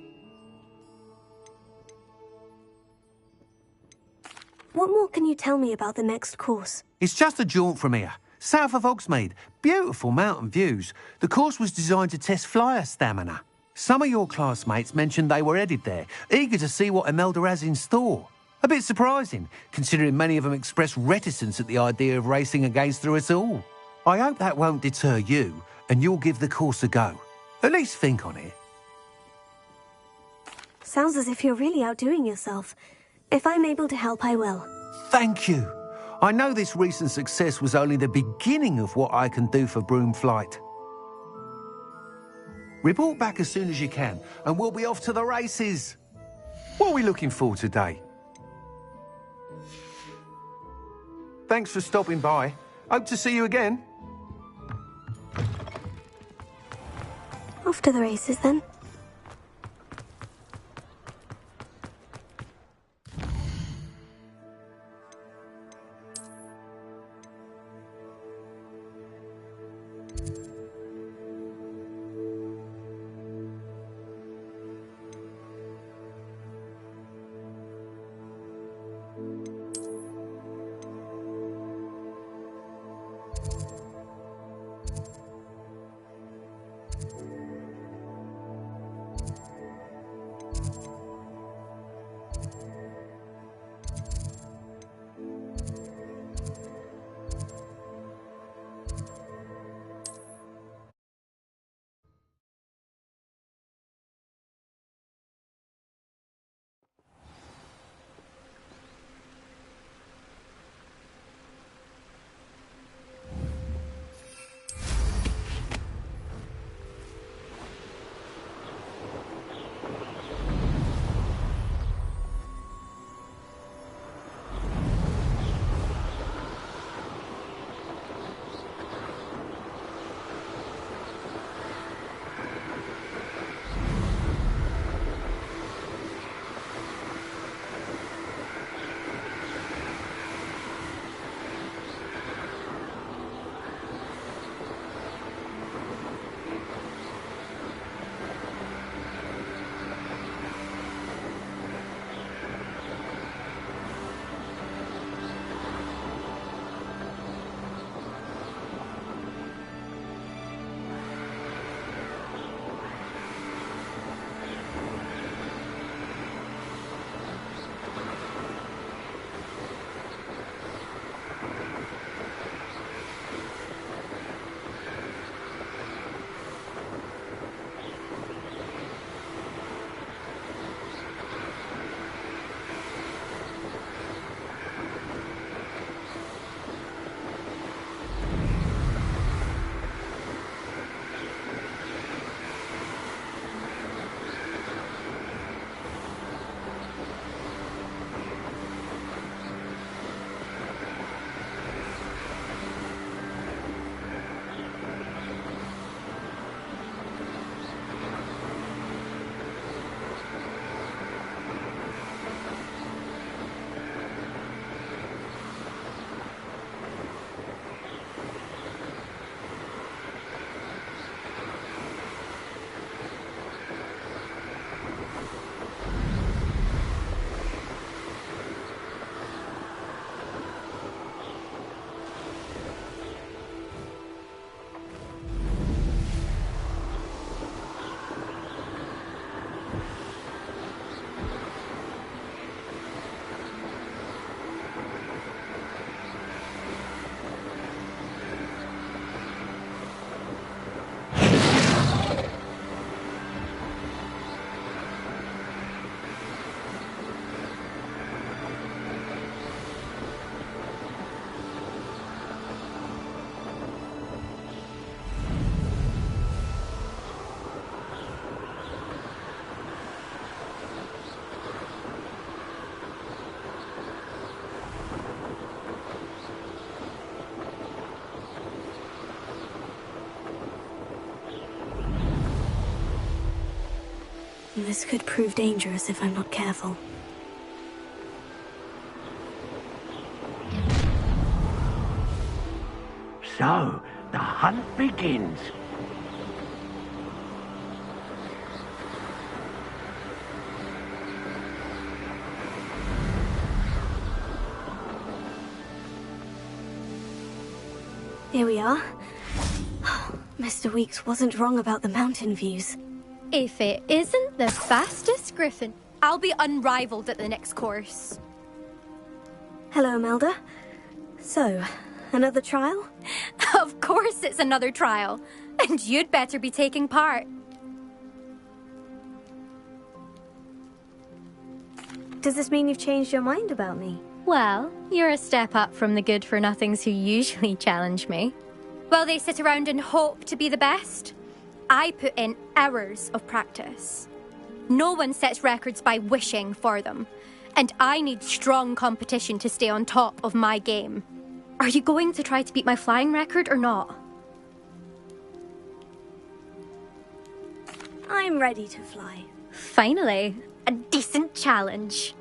Speaker 1: What more can you tell me about the next course?
Speaker 8: It's just a jaunt from here, south of Hogsmeade. Beautiful mountain views. The course was designed to test flyer stamina. Some of your classmates mentioned they were headed there, eager to see what Imelda has in store. A bit surprising, considering many of them expressed reticence at the idea of racing against her at all. I hope that won't deter you, and you'll give the course a go. At least think on it.
Speaker 1: Sounds as if you're really outdoing yourself. If I'm able to help, I will.
Speaker 8: Thank you. I know this recent success was only the beginning of what I can do for Broom Flight. Report back as soon as you can, and we'll be off to the races. What are we looking for today? Thanks for stopping by. Hope to see you again.
Speaker 1: Off to the races, then. This could prove dangerous if I'm not careful.
Speaker 14: So, the hunt begins.
Speaker 1: Here we are. Mr. Weeks wasn't wrong about the mountain views.
Speaker 16: If it isn't the fastest griffin, I'll be unrivaled at the next course.
Speaker 1: Hello, Melda. So, another trial?
Speaker 16: Of course it's another trial. And you'd better be taking part.
Speaker 1: Does this mean you've changed your mind about me?
Speaker 16: Well, you're a step up from the good-for-nothings who usually challenge me. While they sit around and hope to be the best, I put in hours of practice. No one sets records by wishing for them, and I need strong competition to stay on top of my game. Are you going to try to beat my flying record or not?
Speaker 1: I'm ready to fly.
Speaker 16: Finally, a decent challenge.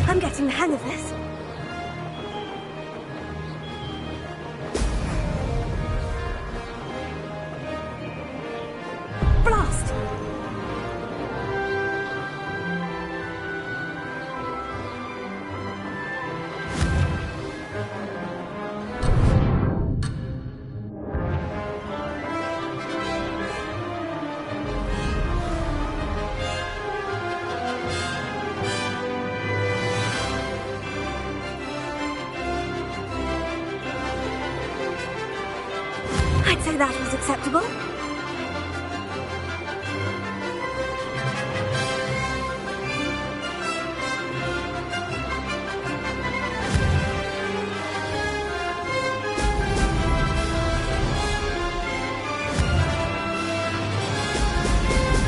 Speaker 1: I'm getting the hang of this. Blast! I'd say that was acceptable.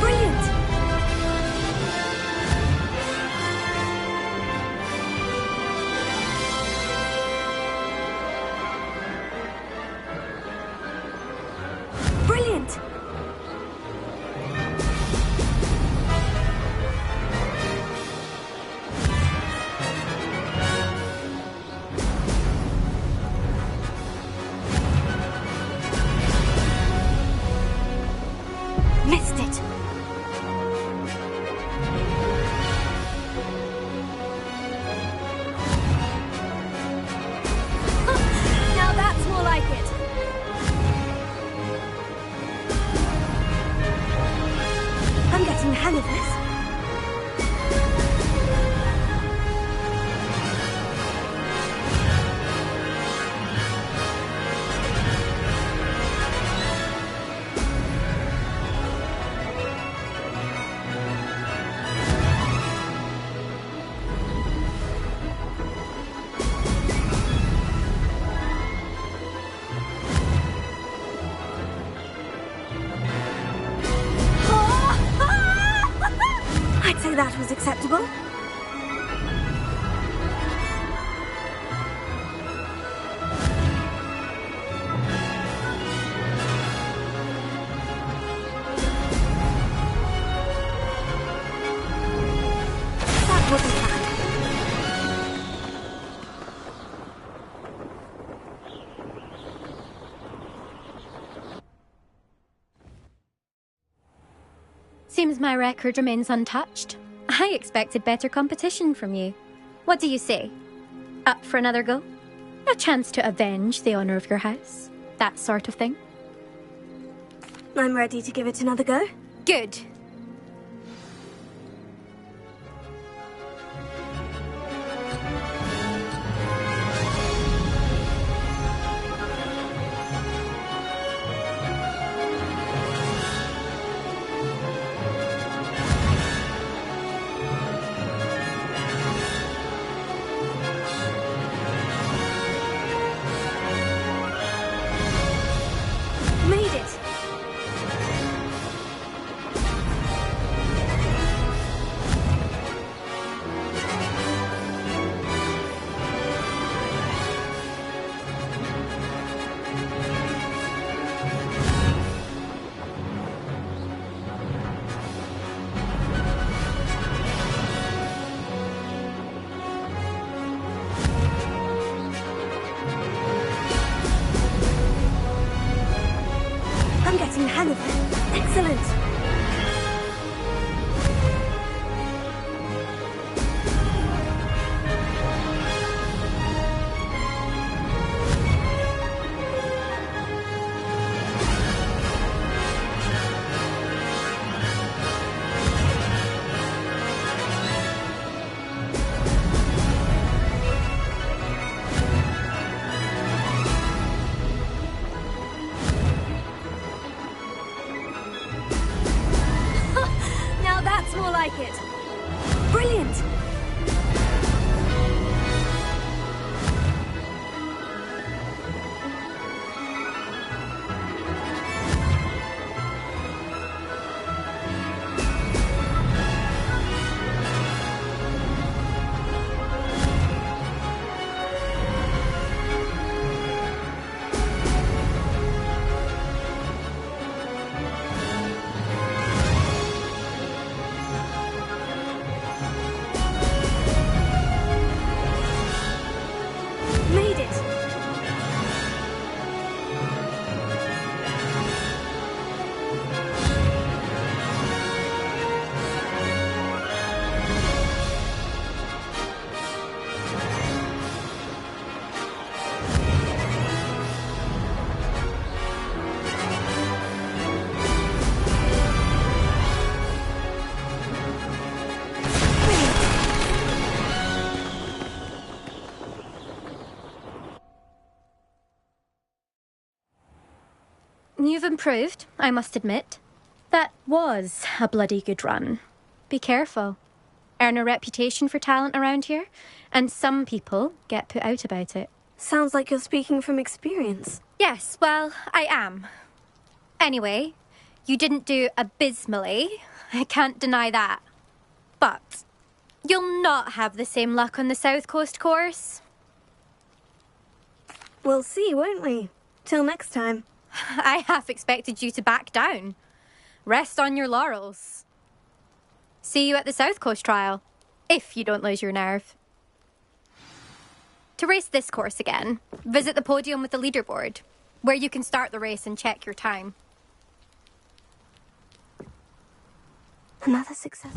Speaker 1: Brilliant! Brilliant! Missed it. Now that's more like it. I'm getting the hang of this. I'd say that was acceptable. That wasn't bad.
Speaker 16: Seems my record remains untouched. I expected better competition from you. What do you say? Up for another go? A chance to avenge the honor of your house? That sort of thing?
Speaker 1: I'm ready to give it another go.
Speaker 16: Good.
Speaker 1: Made it! hang of it. Excellent. Now that's more like it. Brilliant! Made it!
Speaker 16: You've improved, I must admit. That was a bloody good run. Be careful. Earn a reputation for talent around here, and some people get put out about it.
Speaker 1: Sounds like you're speaking from experience.
Speaker 16: Yes, well, I am. Anyway, you didn't do abysmally. I can't deny that. But you'll not have the same luck on the South Coast course.
Speaker 1: We'll see, won't we? Till next time.
Speaker 16: I half expected you to back down. Rest on your laurels. See you at the South Coast trial, if you don't lose your nerve. To race this course again, visit the podium with the leaderboard, where you can start the race and check your time.
Speaker 1: Another success.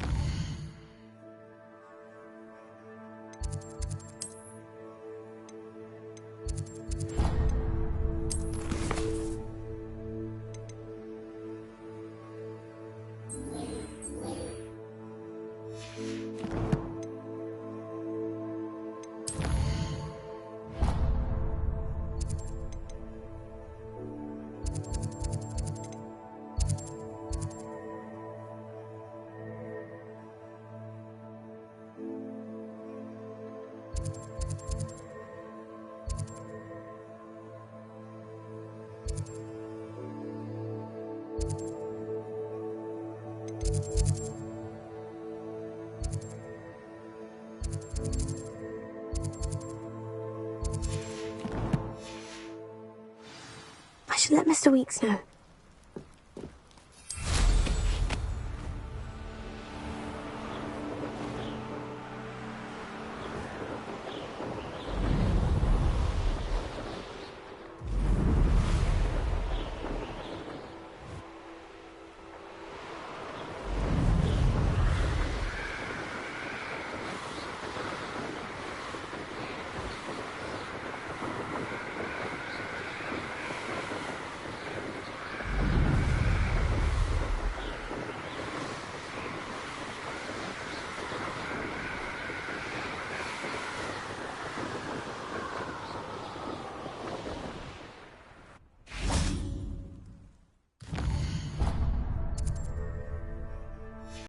Speaker 1: I should let Mr. Weeks know.